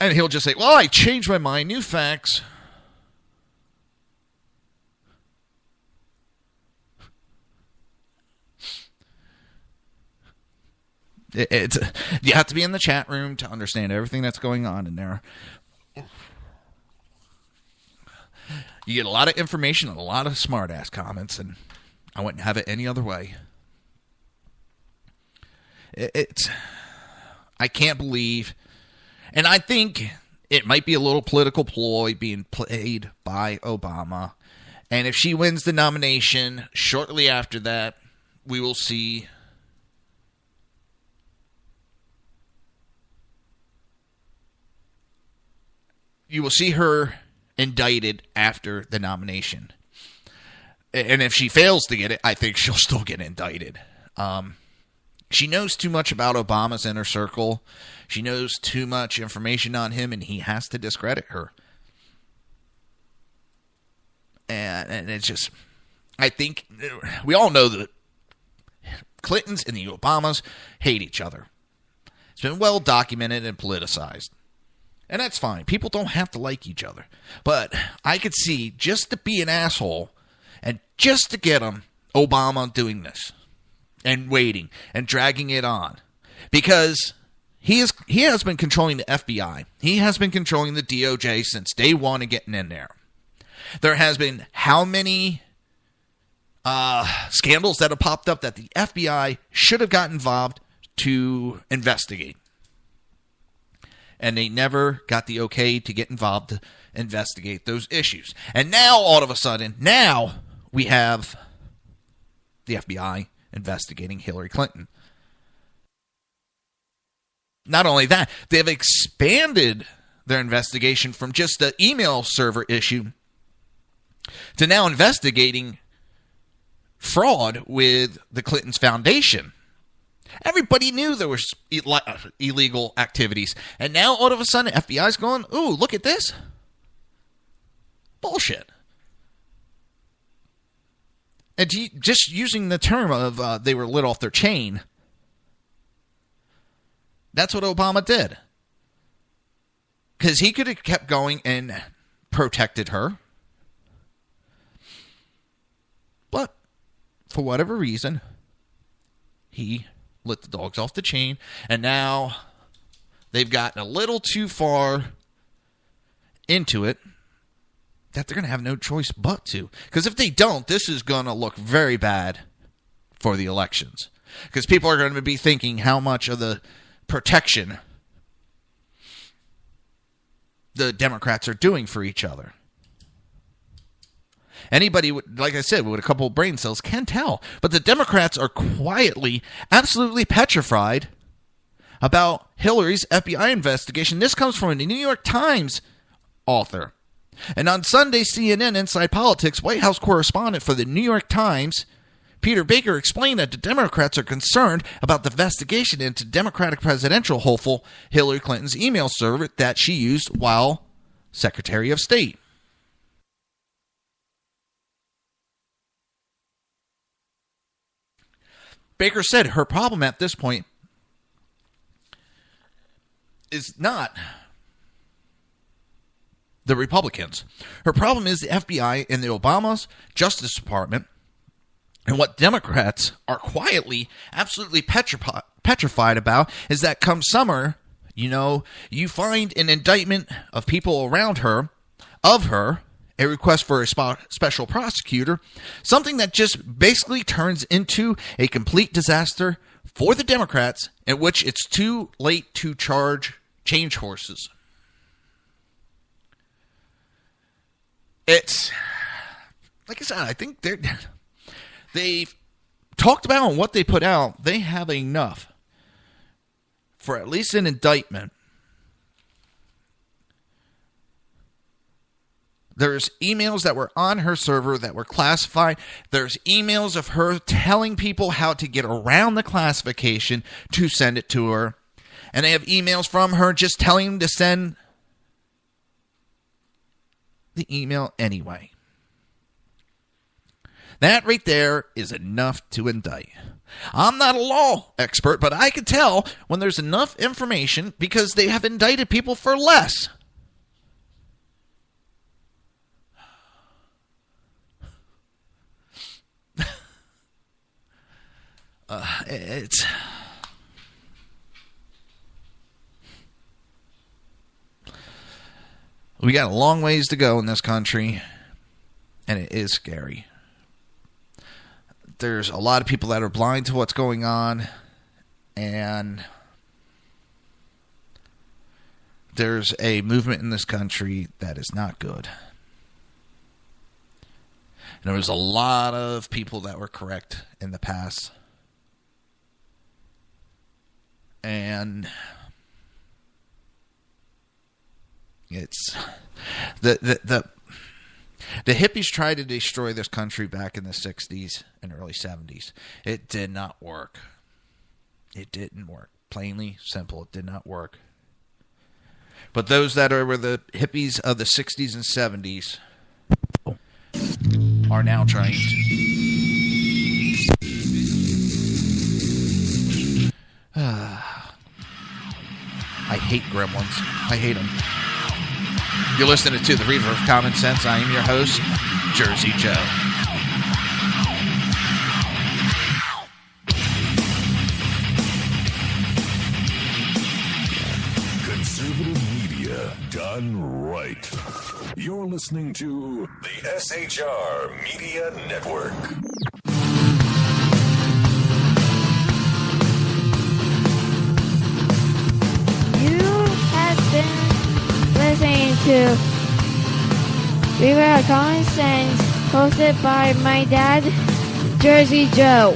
And he'll just say, well, I changed my mind. New facts. You have to be in the chat room to understand everything that's going on in there. You get a lot of information and a lot of smart-ass comments, and I wouldn't have it any other way. I can't believe, and I think it might be a little political ploy being played by Obama. And if she wins the nomination, shortly after that, we will see her indicted after the nomination. And if she fails to get it, I think she'll still get indicted. She knows too much about Obama's inner circle. She knows too much information on him, and he has to discredit her. And it's just, I think, we all know that Clintons and the Obamas hate each other. It's been well documented and politicized. And that's fine. People don't have to like each other. But I could see, just to be an asshole and just to get them, Obama doing this and waiting and dragging it on, because he has been controlling the FBI. He has been controlling the DOJ since day one and getting in there. There has been how many scandals that have popped up that the FBI should have got involved to investigate. And they never got the okay to get involved to investigate those issues. And now, all of a sudden, now we have the FBI investigating Hillary Clinton. Not only that, they have expanded their investigation from just the email server issue to now investigating fraud with the Clintons Foundation. Everybody knew there was illegal activities. And now, all of a sudden, FBI's going, ooh, look at this. Bullshit. And just using the term of they were lit off their chain, that's what Obama did. Because he could have kept going and protected her. But, for whatever reason, he lit the dogs off the chain, and now they've gotten a little too far into it that they're going to have no choice but to. Because if they don't, this is going to look very bad for the elections. Because people are going to be thinking how much of the protection the Democrats are doing for each other. Anybody, like I said, with a couple of brain cells can tell. But the Democrats are quietly, absolutely petrified about Hillary's FBI investigation. This comes from a New York Times author. And on Sunday, CNN Inside Politics, White House correspondent for the New York Times, Peter Baker, explained that the Democrats are concerned about the investigation into Democratic presidential hopeful Hillary Clinton's email server that she used while Secretary of State. Baker said her problem at this point is not the Republicans. Her problem is the FBI and the Obama's Justice Department. And what Democrats are quietly, absolutely petrified about is that come summer, you find an indictment of people around her, of her, a request for a special prosecutor, something that just basically turns into a complete disaster for the Democrats, in which it's too late to change horses. It's, like I said, I think they've talked about what they put out. They have enough for at least an indictment. There's emails that were on her server that were classified. There's emails of her telling people how to get around the classification to send it to her. And they have emails from her just telling them to send the email anyway. That right there is enough to indict. I'm not a law expert, but I can tell when there's enough information because they have indicted people for less. We got a long ways to go in this country, and it is scary. There's a lot of people that are blind to what's going on, and there's a movement in this country that is not good. And there was a lot of people that were correct in the past. And it's the hippies tried to destroy this country back in the 60s and early 70s. It did not work. It didn't work. Plainly simple, it did not work. But those that were the hippies of the 60s and 70s are now trying to... I hate gremlins. I hate them. You're listening to The Reaver of Common Sense. I am your host, Jersey Joe. Media done right. You're listening to the SHR Media Network. You have been listening to Reaver Common Sense, hosted by my dad, Jersey Joe.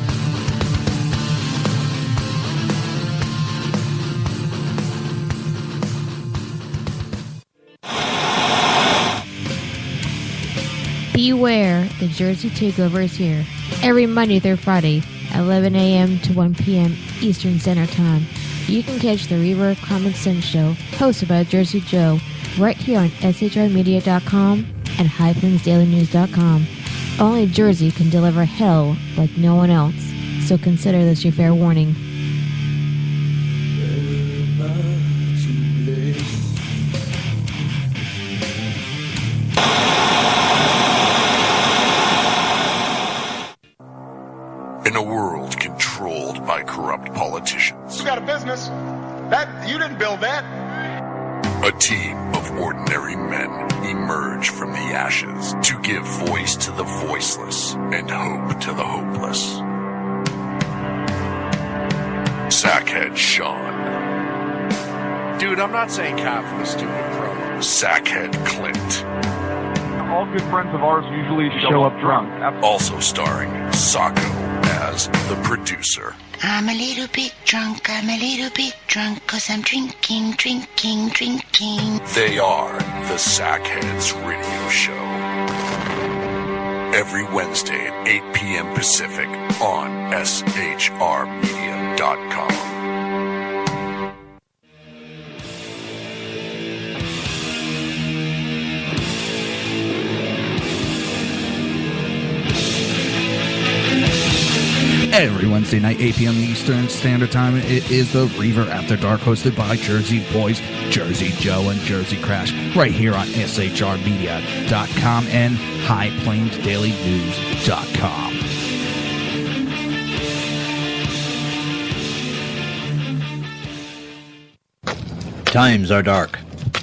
Beware, the Jersey Takeover is here. Every Monday through Friday, 11 a.m. to 1 p.m. Eastern Standard Time. You can catch the Reaver Common Sense Show, hosted by Jersey Joe, right here on shrmedia.com and highplainsdailynews.com. Only Jersey can deliver hell like no one else, so consider this your fair warning. In a world controlled by corrupt politicians, You got a business. That you didn't build that. a team of ordinary men emerge from the ashes to give voice to the voiceless and hope to the hopeless. Sackhead Sean, Dude, I'm not saying cough, stupid pro. Sackhead Clint, All good friends of ours usually show up drunk. also starring Sacco as the producer. I'm a little bit drunk, cause I'm drinking. They are the Sackheads Radio Show. Every Wednesday at 8 p.m. Pacific on shrmedia.com. Every Wednesday night, 8 p.m. Eastern Standard Time, it is the Reaver After Dark, hosted by Jersey Boys, Jersey Joe and Jersey Crash, right here on shrmedia.com and highplainsdailynews.com. Times are dark.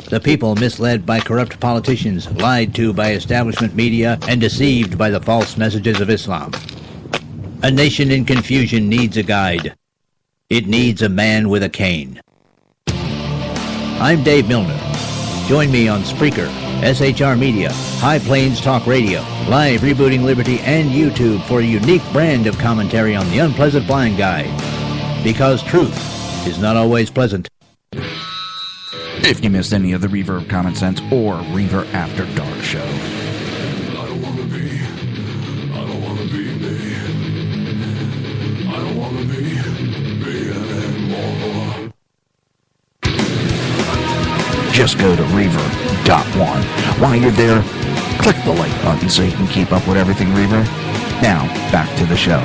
The people misled by corrupt politicians, lied to by establishment media, and deceived by the false messages of Islam. A nation in confusion needs a guide. It needs a man with a cane. I'm Dave Milner. Join me on Spreaker, SHR Media, High Plains Talk Radio, Live Rebooting Liberty, and YouTube for a unique brand of commentary on the unpleasant blind guide. Because truth is not always pleasant. If you missed any of the Reaver of Common Sense or Reaver After Dark show, just go to Reaver.one. While you're there, click the like button so you can keep up with everything Reaver. Now, back to the show.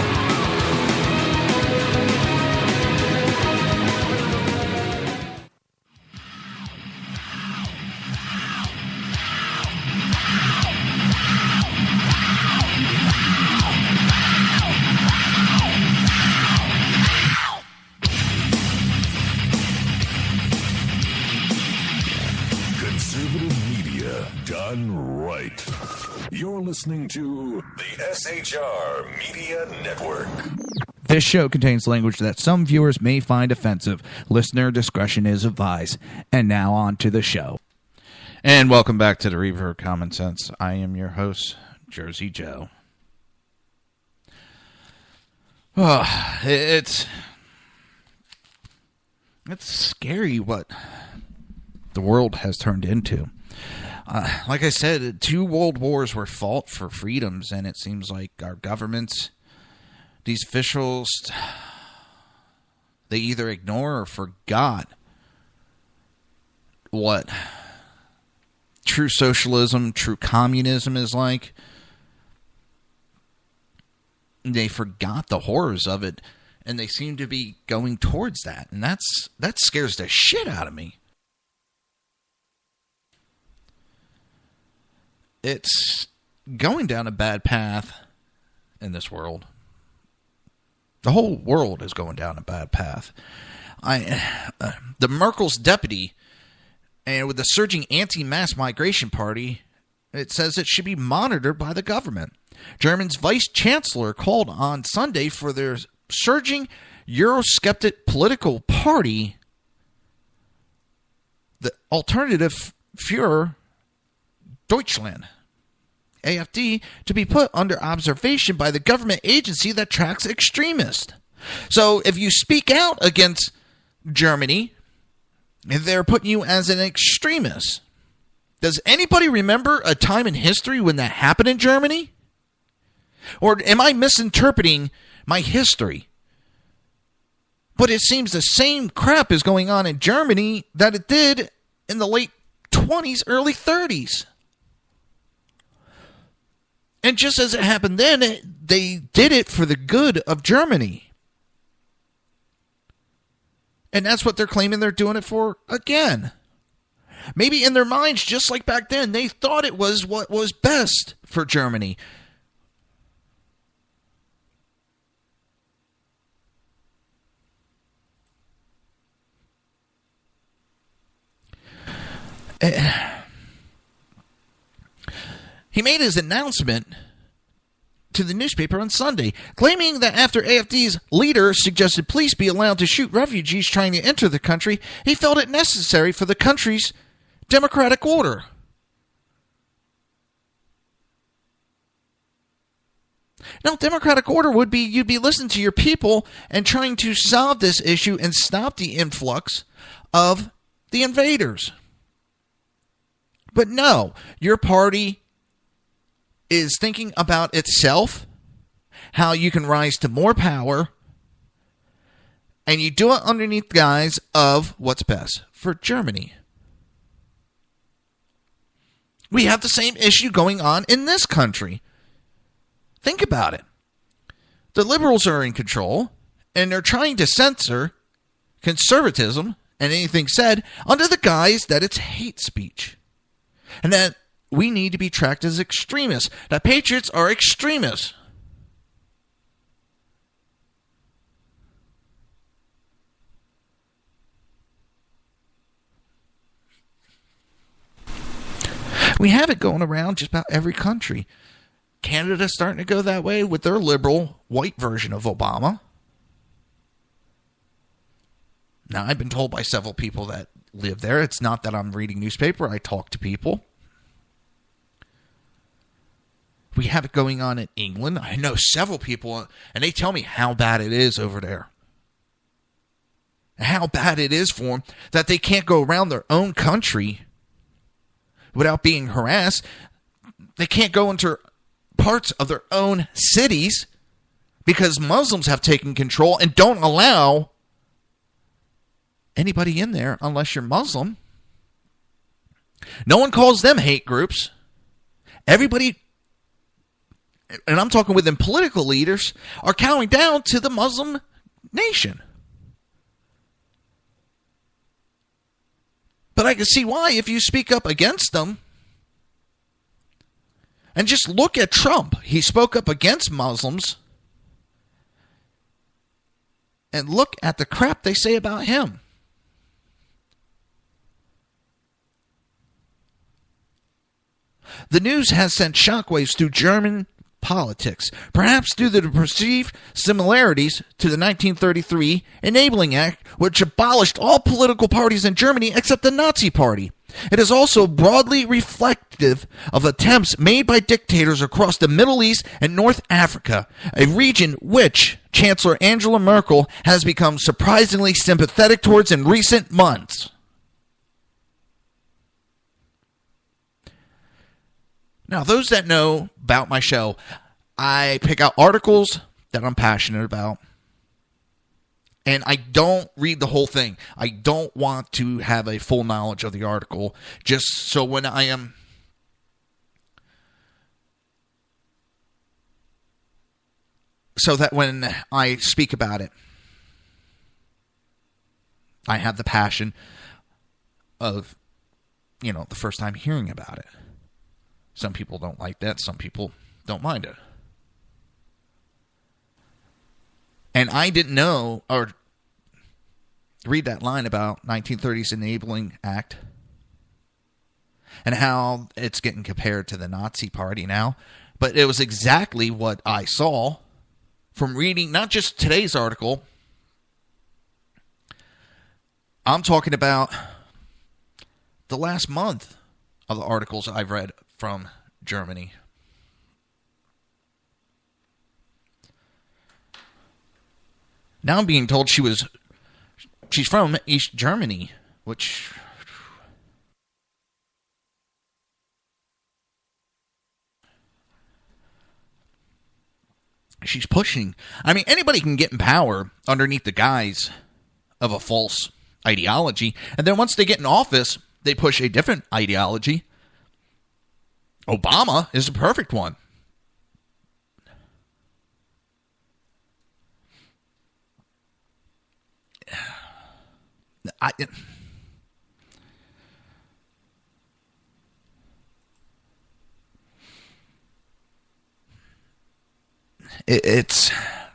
Listening to the SHR Media Network. This show contains language that some viewers may find offensive. Listener discretion is advised. And now on to the show. And welcome back to the Reaver of Common Sense. I am your host, Jersey Joe. Oh, it's scary what the world has turned into. Like I said, 2 world wars were fought for freedoms, and it seems like our governments, these officials, they either ignore or forgot what true socialism, true communism is like. They forgot the horrors of it, and they seem to be going towards that, and that scares the shit out of me. It's going down a bad path in this world. The whole world is going down a bad path. The Merkel's deputy And with the surging anti-mass migration party, it says it should be monitored by the government. Germany's vice chancellor called on Sunday for their surging Eurosceptic political party, the Alternative für Deutschland, AfD, to be put under observation by the government agency that tracks extremists. So if you speak out against Germany, they're putting you as an extremist. Does anybody remember a time in history when that happened in Germany? Or am I misinterpreting my history? But it seems the same crap is going on in Germany that it did in the late 20s, early 30s. And just as it happened then, they did it for the good of Germany. And that's what they're claiming they're doing it for again. Maybe in their minds, just like back then, they thought it was what was best for Germany. He made his announcement to the newspaper on Sunday, claiming that after AfD's leader suggested police be allowed to shoot refugees trying to enter the country, he felt it necessary for the country's democratic order. Now, democratic order would be you'd be listening to your people and trying to solve this issue and stop the influx of the invaders. But no, your party is thinking about itself, how you can rise to more power, and you do it underneath the guise of what's best for Germany. We have the same issue going on in this country. Think about it. The liberals are in control, and they're trying to censor conservatism and anything said under the guise that it's hate speech. And that we need to be tracked as extremists. That patriots are extremists. We have it going around just about every country. Canada's starting to go that way with their liberal white version of Obama. Now, I've been told by several people that live there. It's not that I'm reading newspaper. I talk to people. We have it going on in England. I know several people, and they tell me how bad it is over there. How bad it is for them that they can't go around their own country without being harassed. They can't go into parts of their own cities because Muslims have taken control and don't allow anybody in there unless you're Muslim. No one calls them hate groups. Everybody, and I'm talking within political leaders, are counting down to the Muslim nation. But I can see why if you speak up against them. And just look at Trump. He spoke up against Muslims. And look at the crap they say about him. The news has sent shockwaves through German politics, perhaps due to the perceived similarities to the 1933 Enabling Act, which abolished all political parties in Germany except the Nazi Party. It is also broadly reflective of attempts made by dictators across the Middle East and North Africa, a region which Chancellor Angela Merkel has become surprisingly sympathetic towards in recent months. Now, those that know about my show, I pick out articles that I'm passionate about. And I don't read the whole thing. I don't want to have a full knowledge of the article. Just so when I am... so that when I speak about it, I have the passion of, the first time hearing about it. Some people don't like that. Some people don't mind it. And I didn't know, or read that line about 1930s Enabling Act. and how it's getting compared to the Nazi Party now. But it was exactly what I saw from reading not just today's article. I'm talking about the last month of the articles I've read from Germany. Now I'm being told she's from East Germany, which... she's pushing. I mean, anybody can get in power underneath the guise of a false ideology. And then once they get in office, they push a different ideology. Obama is a perfect one.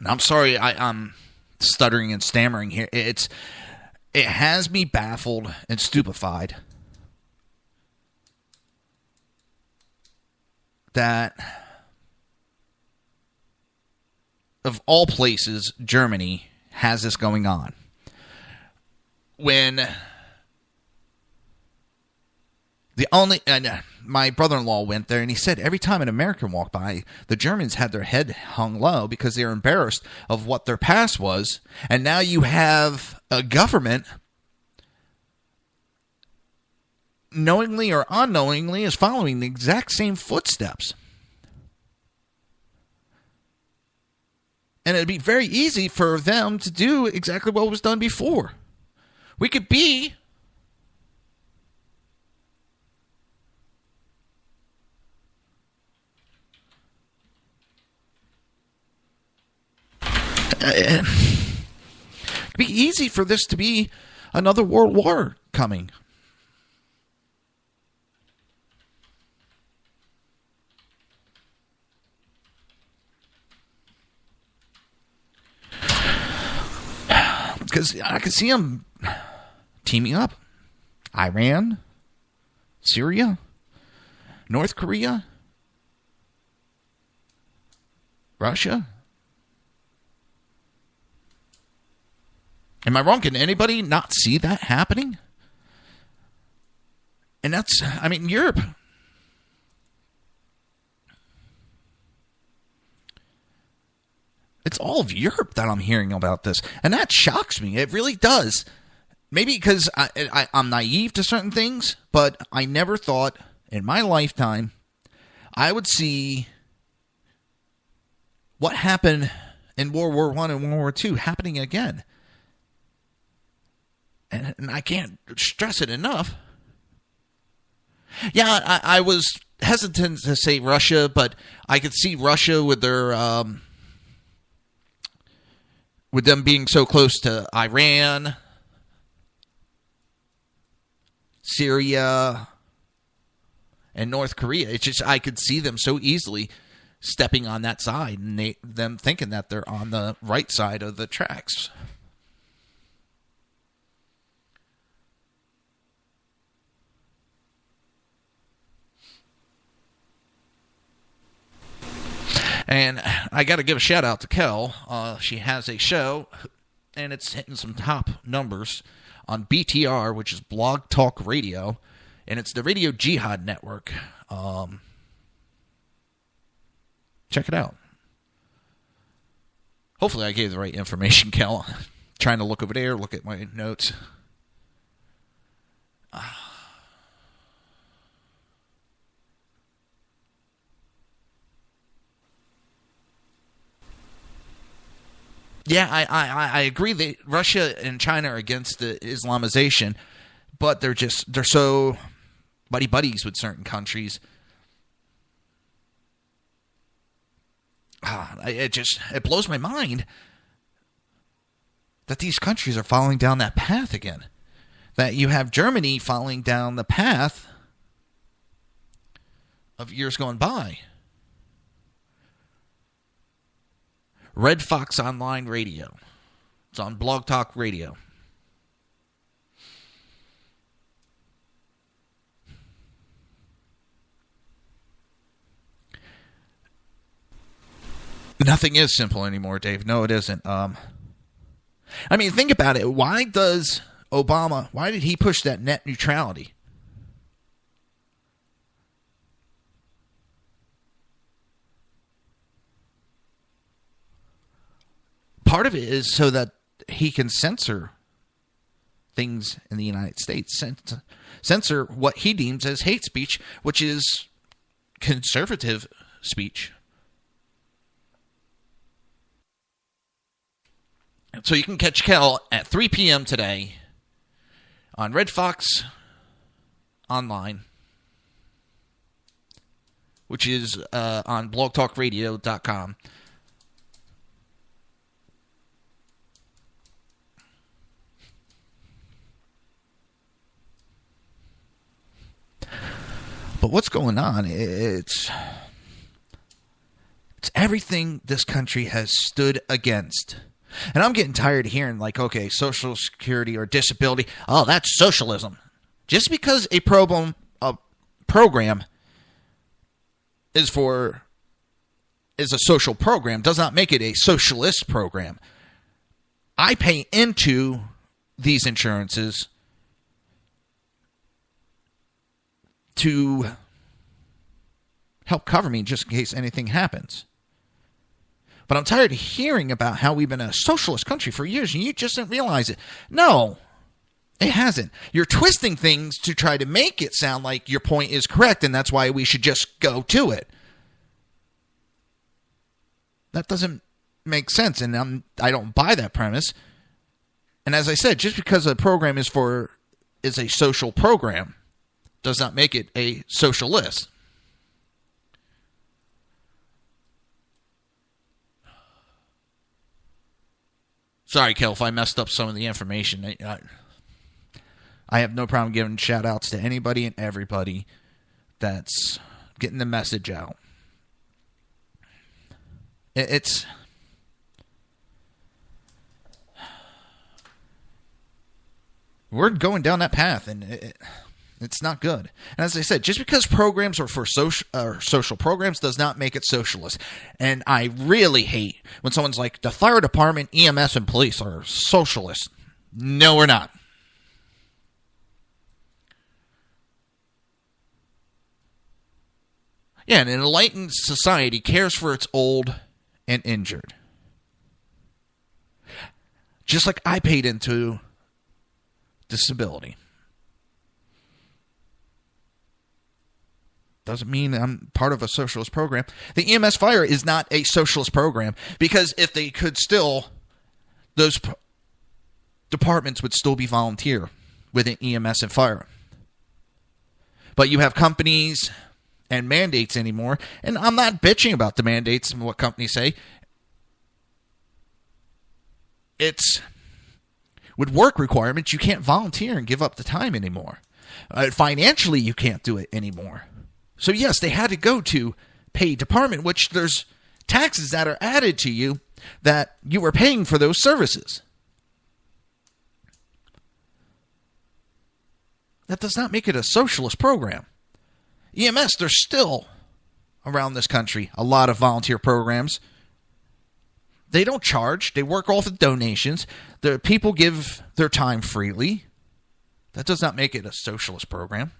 I'm sorry, I'm stuttering and stammering here. It has me baffled and stupefied that, of all places, Germany has this going on. When my brother-in-law went there, and he said every time an American walked by, the Germans had their head hung low because they were embarrassed of what their past was. And now you have a government, knowingly or unknowingly, is following the exact same footsteps. And it'd be very easy for them to do exactly what was done before. We could be it'd be easy for this to be another world war coming. Because I can see them teaming up. Iran, Syria, North Korea, Russia. Am I wrong? Can anybody not see that happening? And that's, I mean, Europe. It's all of Europe that I'm hearing about this. And that shocks me. It really does. Maybe because I'm naive to certain things, but I never thought in my lifetime I would see what happened in World War I and World War II happening again. And I can't stress it enough. Yeah, I was hesitant to say Russia, but I could see Russia with their with them being so close to Iran, Syria, and North Korea. It's just I could see them so easily stepping on that side and them thinking that they're on the right side of the tracks. And I got to give a shout out to Kel. She has a show, and it's hitting some top numbers on BTR, which is Blog Talk Radio, and it's the Radio Jihad Network. Check it out. Hopefully I gave the right information, Kel. Trying to look over there, look at my notes. Yeah, I agree that Russia and China are against the Islamization, but they're so buddies with certain countries. It blows my mind that these countries are following down that path again. That you have Germany following down the path of years going by. Red Fox Online Radio. It's on Blog Talk Radio. Nothing is simple anymore, Dave. No, it isn't. I mean, think about it. Why did he push that net neutrality? Part of it is so that he can censor things in the United States, censor what he deems as hate speech, which is conservative speech. So you can catch Kel at 3 p.m. today on Red Fox Online, which is on blogtalkradio.com. But what's going on? It's everything this country has stood against. And I'm getting tired of hearing, like, okay, Social Security or disability, oh, that's socialism. Just because a program is a social program does not make it a socialist program. I pay into these insurances to help cover me just in case anything happens. But I'm tired of hearing about how we've been a socialist country for years and you just didn't realize it. No, it hasn't. You're twisting things to try to make it sound like your point is correct and that's why we should just go to it. That doesn't make sense, and I don't buy that premise. And as I said, just because a program is a social program does not make it a socialist. Sorry, Kel, if I messed up some of the information. I have no problem giving shout-outs to anybody and everybody that's getting the message out. We're going down that path, and it's not good. And as I said, just because programs are for social programs does not make it socialist. And I really hate when someone's like, the fire department, EMS, and police are socialists. No, we're not. Yeah, and an enlightened society cares for its old and injured. Just like I paid into disability. Doesn't mean I'm part of a socialist program. The EMS Fire is not a socialist program because if they could still, those departments would still be volunteer within EMS and Fire. But you have companies and mandates anymore, and I'm not bitching about the mandates and what companies say. It's with work requirements, you can't volunteer and give up the time anymore. Financially, you can't do it anymore. So yes, they had to go to paid department, which there's taxes that are added to you that you were paying for those services. That does not make it a socialist program. EMS, there's still around this country a lot of volunteer programs. They don't charge. They work off of donations. The people give their time freely. That does not make it a socialist program.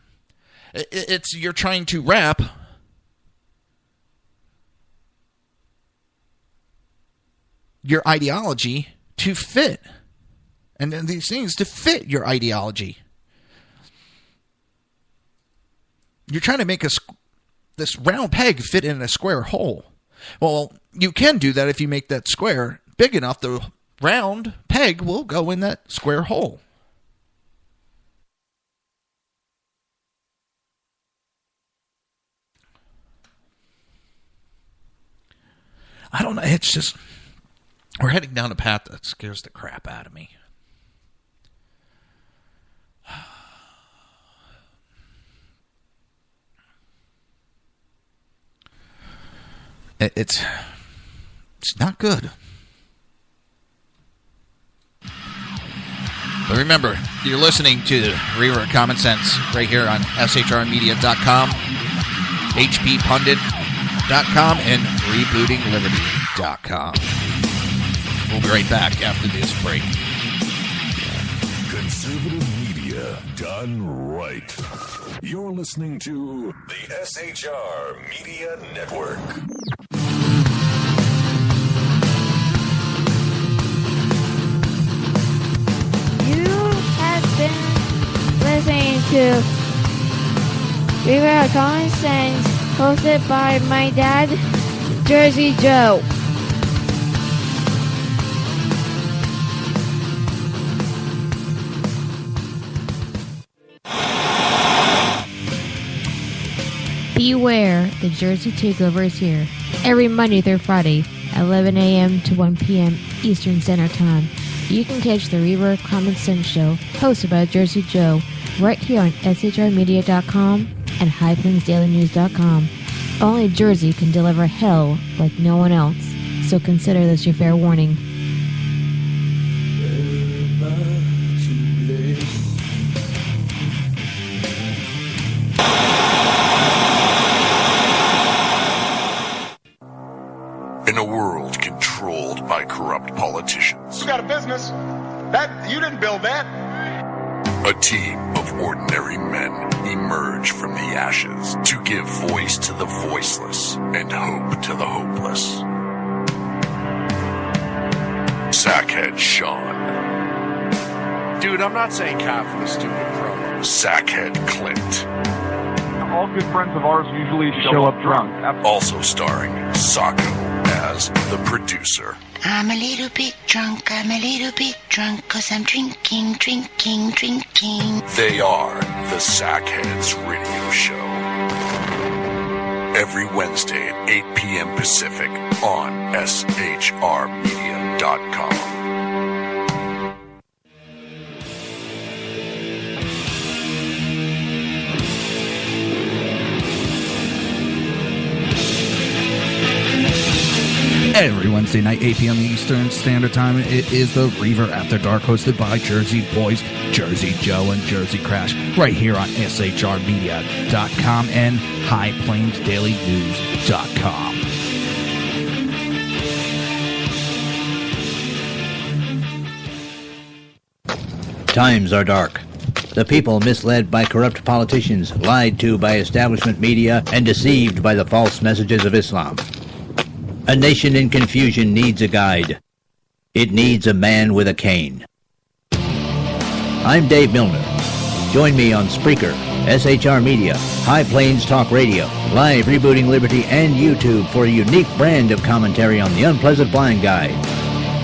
It's you're trying to wrap your ideology to fit, and then these things to fit your ideology. You're trying to make this round peg fit in a square hole. Well, you can do that if you make that square big enough. The round peg will go in that square hole. I don't know. It's just, we're heading down a path that scares the crap out of me. It's not good. But remember, you're listening to Reaver Common Sense right here on shrmedia.com, hppundit.com, and Rebooting Liberty. ReaverAfterDarkRadio.com. We'll be right back after this break. Conservative media done right. You're listening to the SHR Media Network. You have been listening to Reaver Common Sense, hosted by my dad, Jersey Joe. Beware, the Jersey Takeover is here. Every Monday through Friday, 11 a.m. to 1 p.m. Eastern Standard Time. You can catch the Reaver Common Sense Show, hosted by Jersey Joe, right here on shrmedia.com and highplainsdailynews.com. Only Jersey can deliver hell like no one else, so consider this your fair warning. In a world controlled by corrupt politicians, You got a business. That you didn't build that. a team of ordinary men emerge from the ashes to give voice to the voiceless and hope to the hopeless. Sackhead Sean, Dude, I'm not saying cough for the stupid pro. Sackhead Clint, All good friends of ours usually show up drunk. also starring Sacco as the producer. I'm a little bit drunk, I'm a little bit drunk, 'cause I'm drinking, drinking, drinking. They are the Sackheads Radio Show. Every Wednesday at 8 p.m. Pacific on shrmedia.com. Every Wednesday night, 8 p.m. Eastern Standard Time, it is the Reaver After Dark, hosted by Jersey Boys, Jersey Joe, and Jersey Crash, right here on shrmedia.com and highplainsdailynews.com. Times are dark. The people misled by corrupt politicians, lied to by establishment media, and deceived by the false messages of Islam. A nation in confusion needs a guide. It needs a man with a cane. I'm Dave Milner. Join me on Spreaker, SHR Media, High Plains Talk Radio, Live Rebooting Liberty, and YouTube for a unique brand of commentary on the unpleasant blind guide.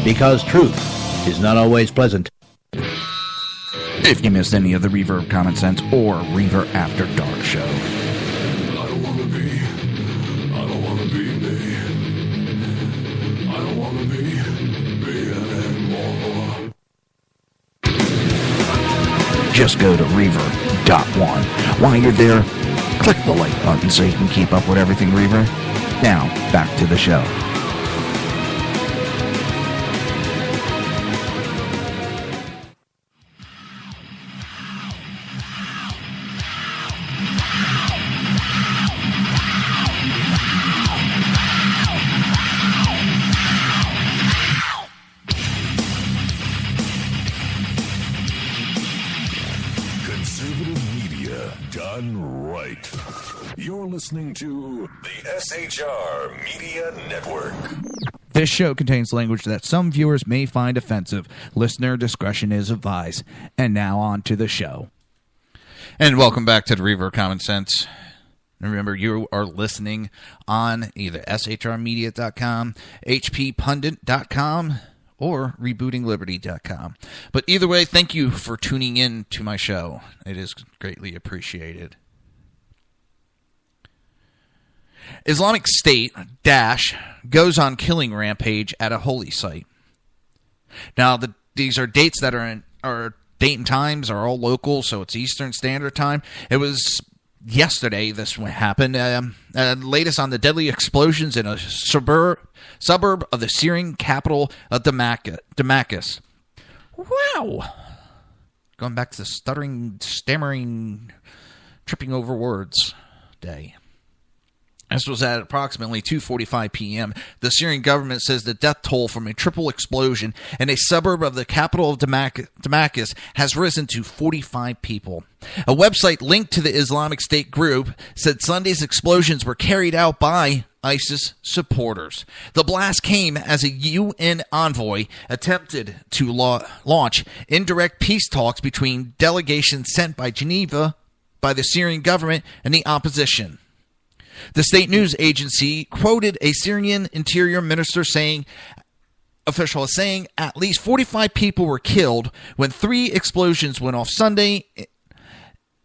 Because truth is not always pleasant. If you missed any of the Reaver of Common Sense or Reaver After Dark show, just go to Reaver.one. While you're there, click the like button so you can keep up with everything Reaver. Now, back to the show. Listening to the SHR Media Network. This show contains language that some viewers may find offensive. Listener discretion is advised. And now on to the show. And welcome back to the Reaver Common Sense. Remember, you are listening on either shrmedia.com, hppundit.com, or rebootingliberty.com. But either way, thank you for tuning in to my show. It is greatly appreciated. Islamic State - goes on killing rampage at a holy site. Now, these are dates that are date and times are all local, so it's Eastern Standard Time. It was yesterday this happened. Latest on the deadly explosions in a suburb of the Syrian capital of Damascus. Wow. Going back to the stuttering, stammering, tripping over words day. This was at approximately 2:45 p.m. The Syrian government says the death toll from a triple explosion in a suburb of the capital of Damascus has risen to 45 people. A website linked to the Islamic State group said Sunday's explosions were carried out by ISIS supporters. The blast came as a UN envoy attempted to launch indirect peace talks between delegations sent by Geneva by the Syrian government and the opposition. The state news agency quoted a Syrian interior minister saying, at least 45 people were killed when 3 explosions went off Sunday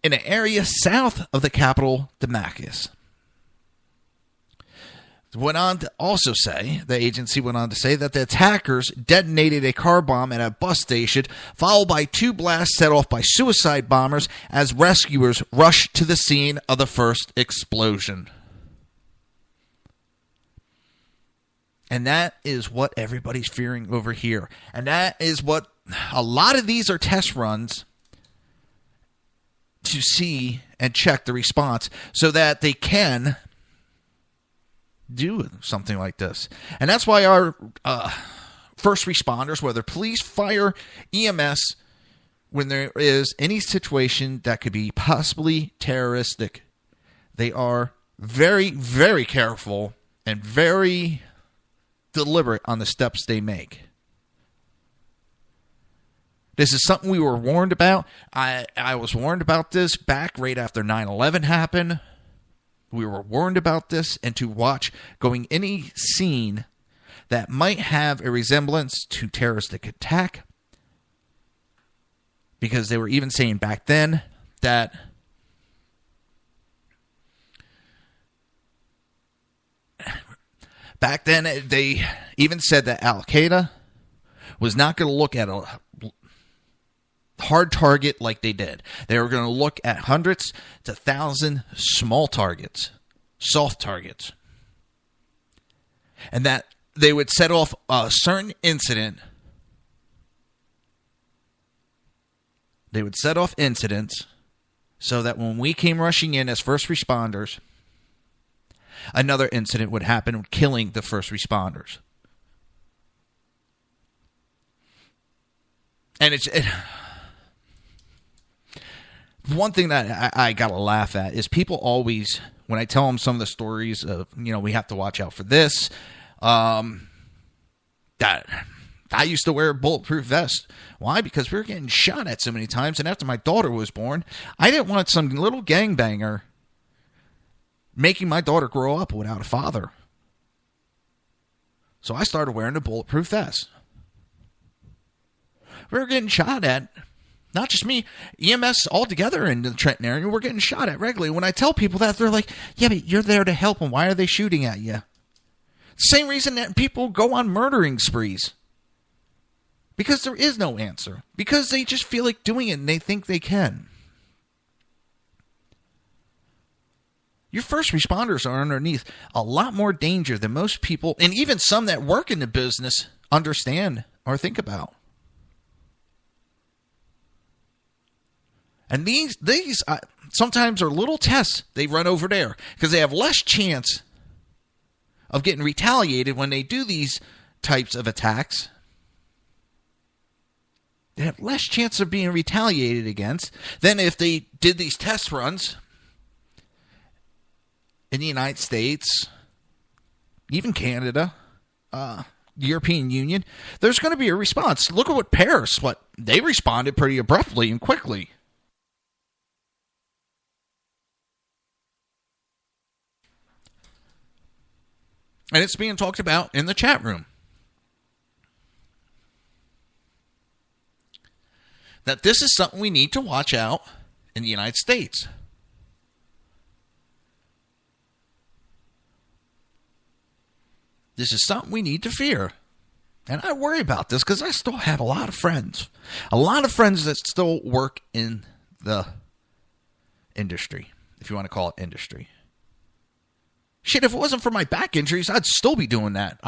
in an area south of the capital, Damascus. The agency went on to say that the attackers detonated a car bomb at a bus station, followed by 2 blasts set off by suicide bombers as rescuers rushed to the scene of the first explosion. And that is what everybody's fearing over here. And that is what a lot of these are test runs to see and check the response so that they can do something like this. And that's why our first responders, whether police, fire, EMS, when there is any situation that could be possibly terroristic, they are very, very careful and very deliberate on the steps they make. This is something we were warned about. I was warned about this back right after 9/11 happened. We were warned about this, and to watch going any scene that might have a resemblance to terroristic attack, because they were even saying back then that they even said that Al-Qaeda was not going to look at a hard target like they did. They were going to look at hundreds to thousands small targets, soft targets. And that they would set off a certain incident. They would set off incidents so that when we came rushing in as first responders, another incident would happen, killing the first responders. And one thing that I got to laugh at is people always, when I tell them some of the stories of, we have to watch out for this, that I used to wear a bulletproof vest. Why? Because we were getting shot at so many times, and after my daughter was born, I didn't want some little gangbanger making my daughter grow up without a father. So I started wearing a bulletproof vest. We were getting shot at. Not just me, EMS altogether in the Trenton area, we're getting shot at regularly. When I tell people that, they're like, yeah, but you're there to help them. Why are they shooting at you? Same reason that people go on murdering sprees. Because there is no answer. Because they just feel like doing it and they think they can. Your first responders are underneath a lot more danger than most people, and even some that work in the business, understand or think about. And these sometimes are little tests they run over there because they have less chance of getting retaliated when they do these types of attacks. They have less chance of being retaliated against than if they did these test runs in the United States, even Canada, European Union. There's going to be a response. Look at what Paris, they responded pretty abruptly and quickly. And it's being talked about in the chat room. That this is something we need to watch out in the United States. This is something we need to fear. And I worry about this because I still have a lot of friends. A lot of friends that still work in the industry, if you want to call it industry. Shit, if it wasn't for my back injuries, I'd still be doing that.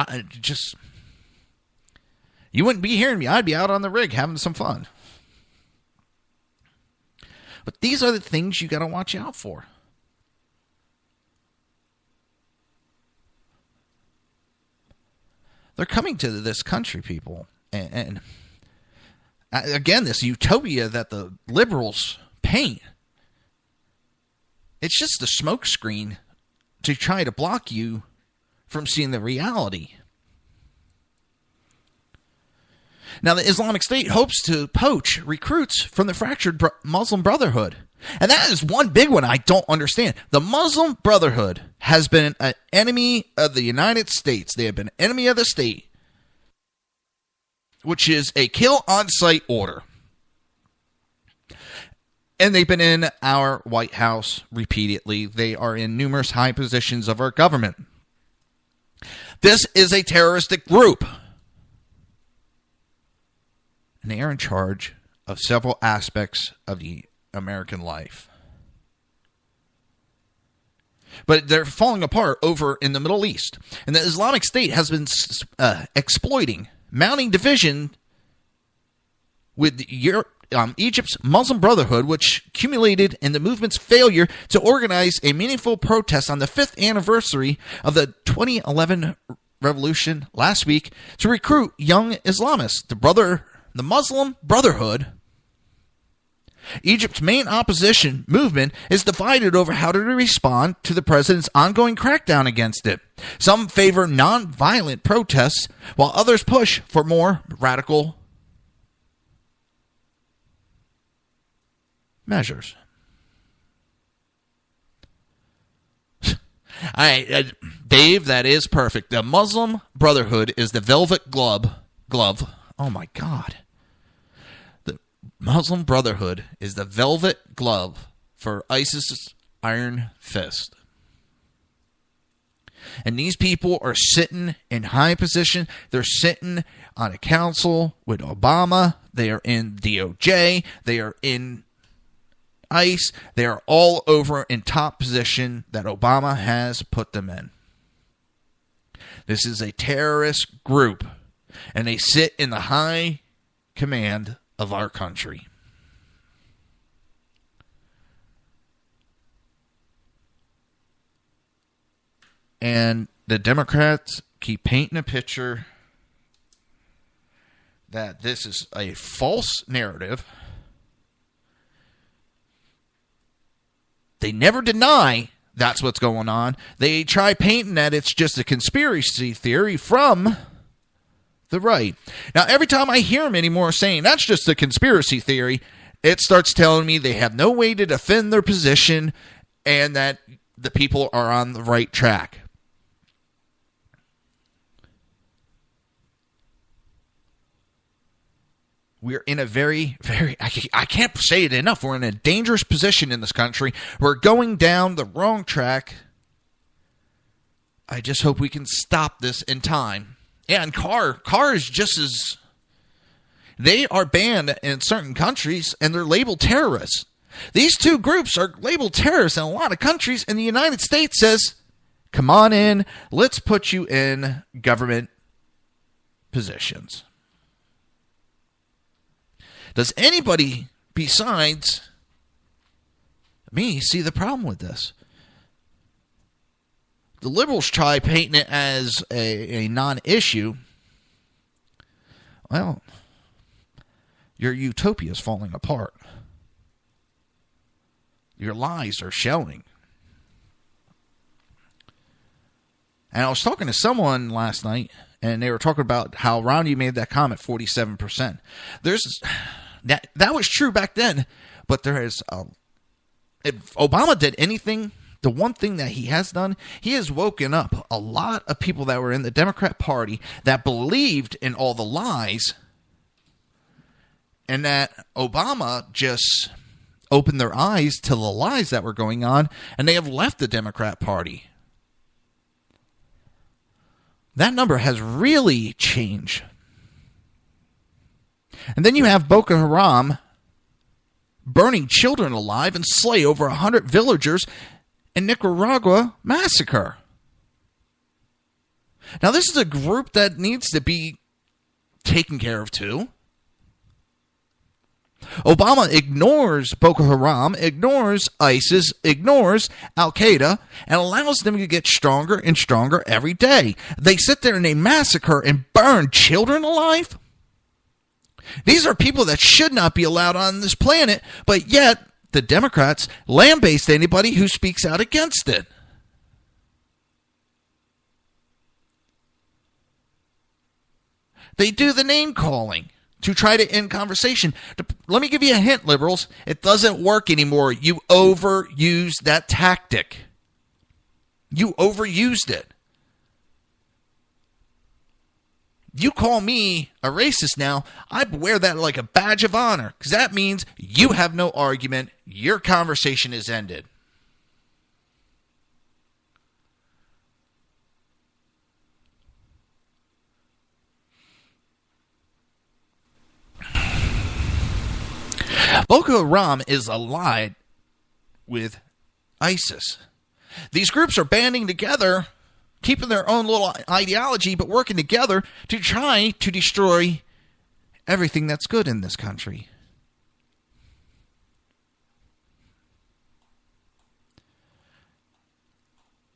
You wouldn't be hearing me. I'd be out on the rig having some fun. But these are the things you got to watch out for. They're coming to this country, people. And again, this utopia that the liberals paint, it's just a smokescreen to try to block you from seeing the reality. Now, the Islamic State hopes to poach recruits from the fractured Muslim Brotherhood. And that is one big one I don't understand. The Muslim Brotherhood has been an enemy of the United States. They have been an enemy of the state, which is a kill on sight order. And they've been in our White House repeatedly. They are in numerous high positions of our government. This is a terroristic group. And they are in charge of several aspects of the American life. But they're falling apart over in the Middle East. And the Islamic State has been exploiting mounting division with Egypt's Muslim Brotherhood, which accumulated in the movement's failure to organize a meaningful protest on the 5th anniversary of the 2011 revolution last week to recruit young Islamists. The Muslim Brotherhood, Egypt's main opposition movement, is divided over how to respond to the president's ongoing crackdown against it. Some favor non-violent protests, while others push for more radical measures. Dave, that is perfect. The Muslim Brotherhood is the velvet glove. Oh my God. The Muslim Brotherhood is the velvet glove for ISIS's iron fist. And these people are sitting in high position. They're sitting on a council with Obama. They are in DOJ. They are in ICE. They are all over in top position that Obama has put them in. This is a terrorist group, and they sit in the high command of our country. And the Democrats keep painting a picture that this is a false narrative. They never deny that's what's going on. They try painting that it's just a conspiracy theory from the right. Now, every time I hear them anymore saying that's just a conspiracy theory, it starts telling me they have no way to defend their position and that the people are on the right track. We're in a very, I can't say it enough. We're in a dangerous position in this country. We're going down the wrong track. I just hope we can stop this in time. Yeah, and car is just as... They are banned in certain countries, and they're labeled terrorists. These two groups are labeled terrorists in a lot of countries, and the United States says, come on in, let's put you in government positions. Does anybody besides me see the problem with this? The liberals try painting it as a non-issue. Well, your utopia is falling apart. Your lies are showing. And I was talking to someone last night, and they were talking about how Romney made that comment, 47%. That was true back then, but there is... if Obama did anything, the one thing that he has done, he has woken up a lot of people that were in the Democrat Party that believed in all the lies, and that Obama just opened their eyes to the lies that were going on, and they have left the Democrat Party. That number has really changed. And then you have Boko Haram burning children alive and slay over 100 villagers in Nicaragua massacre. Now, this is a group that needs to be taken care of too. Obama ignores Boko Haram, ignores ISIS, ignores Al-Qaeda, and allows them to get stronger and stronger every day. They sit there and they massacre and burn children alive. These are people that should not be allowed on this planet, but yet the Democrats lambaste anybody who speaks out against it. They do the name calling to try to end conversation. Let me give you a hint, liberals. It doesn't work anymore. You overused that tactic. You overused it. You call me a racist now, I wear that like a badge of honor, because that means you have no argument. Your conversation is ended. Boko Haram is allied with ISIS. These groups are banding together, keeping their own little ideology, but working together to try to destroy everything that's good in this country.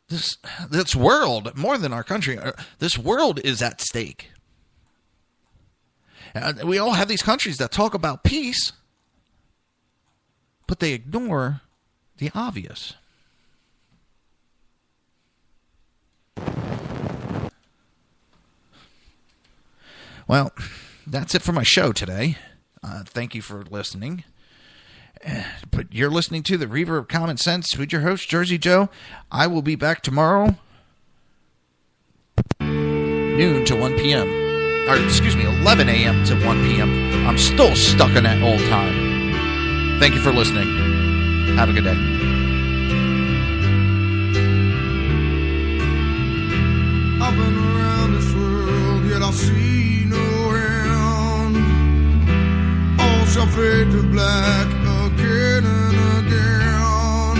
This world, more than our country, this world is at stake. We all have these countries that talk about peace, but they ignore the obvious. Well, that's it for my show today. Thank you for listening. But you're listening to the Reaver of Common Sense with your host, Jersey Joe. I will be back tomorrow, noon to 1 p.m. Or, 11 a.m. to 1 p.m. I'm still stuck in that old time. Thank you for listening. Have a good day. I've been around this world, yet I see no end. All shall fade to black again and again.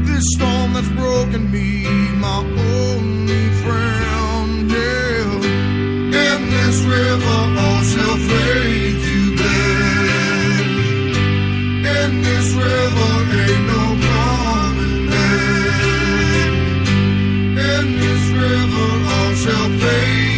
This storm that's broken me, my only friend, yeah. In this river, all shall fade to black. In this river, ain't no coming back. In this river, all shall fade.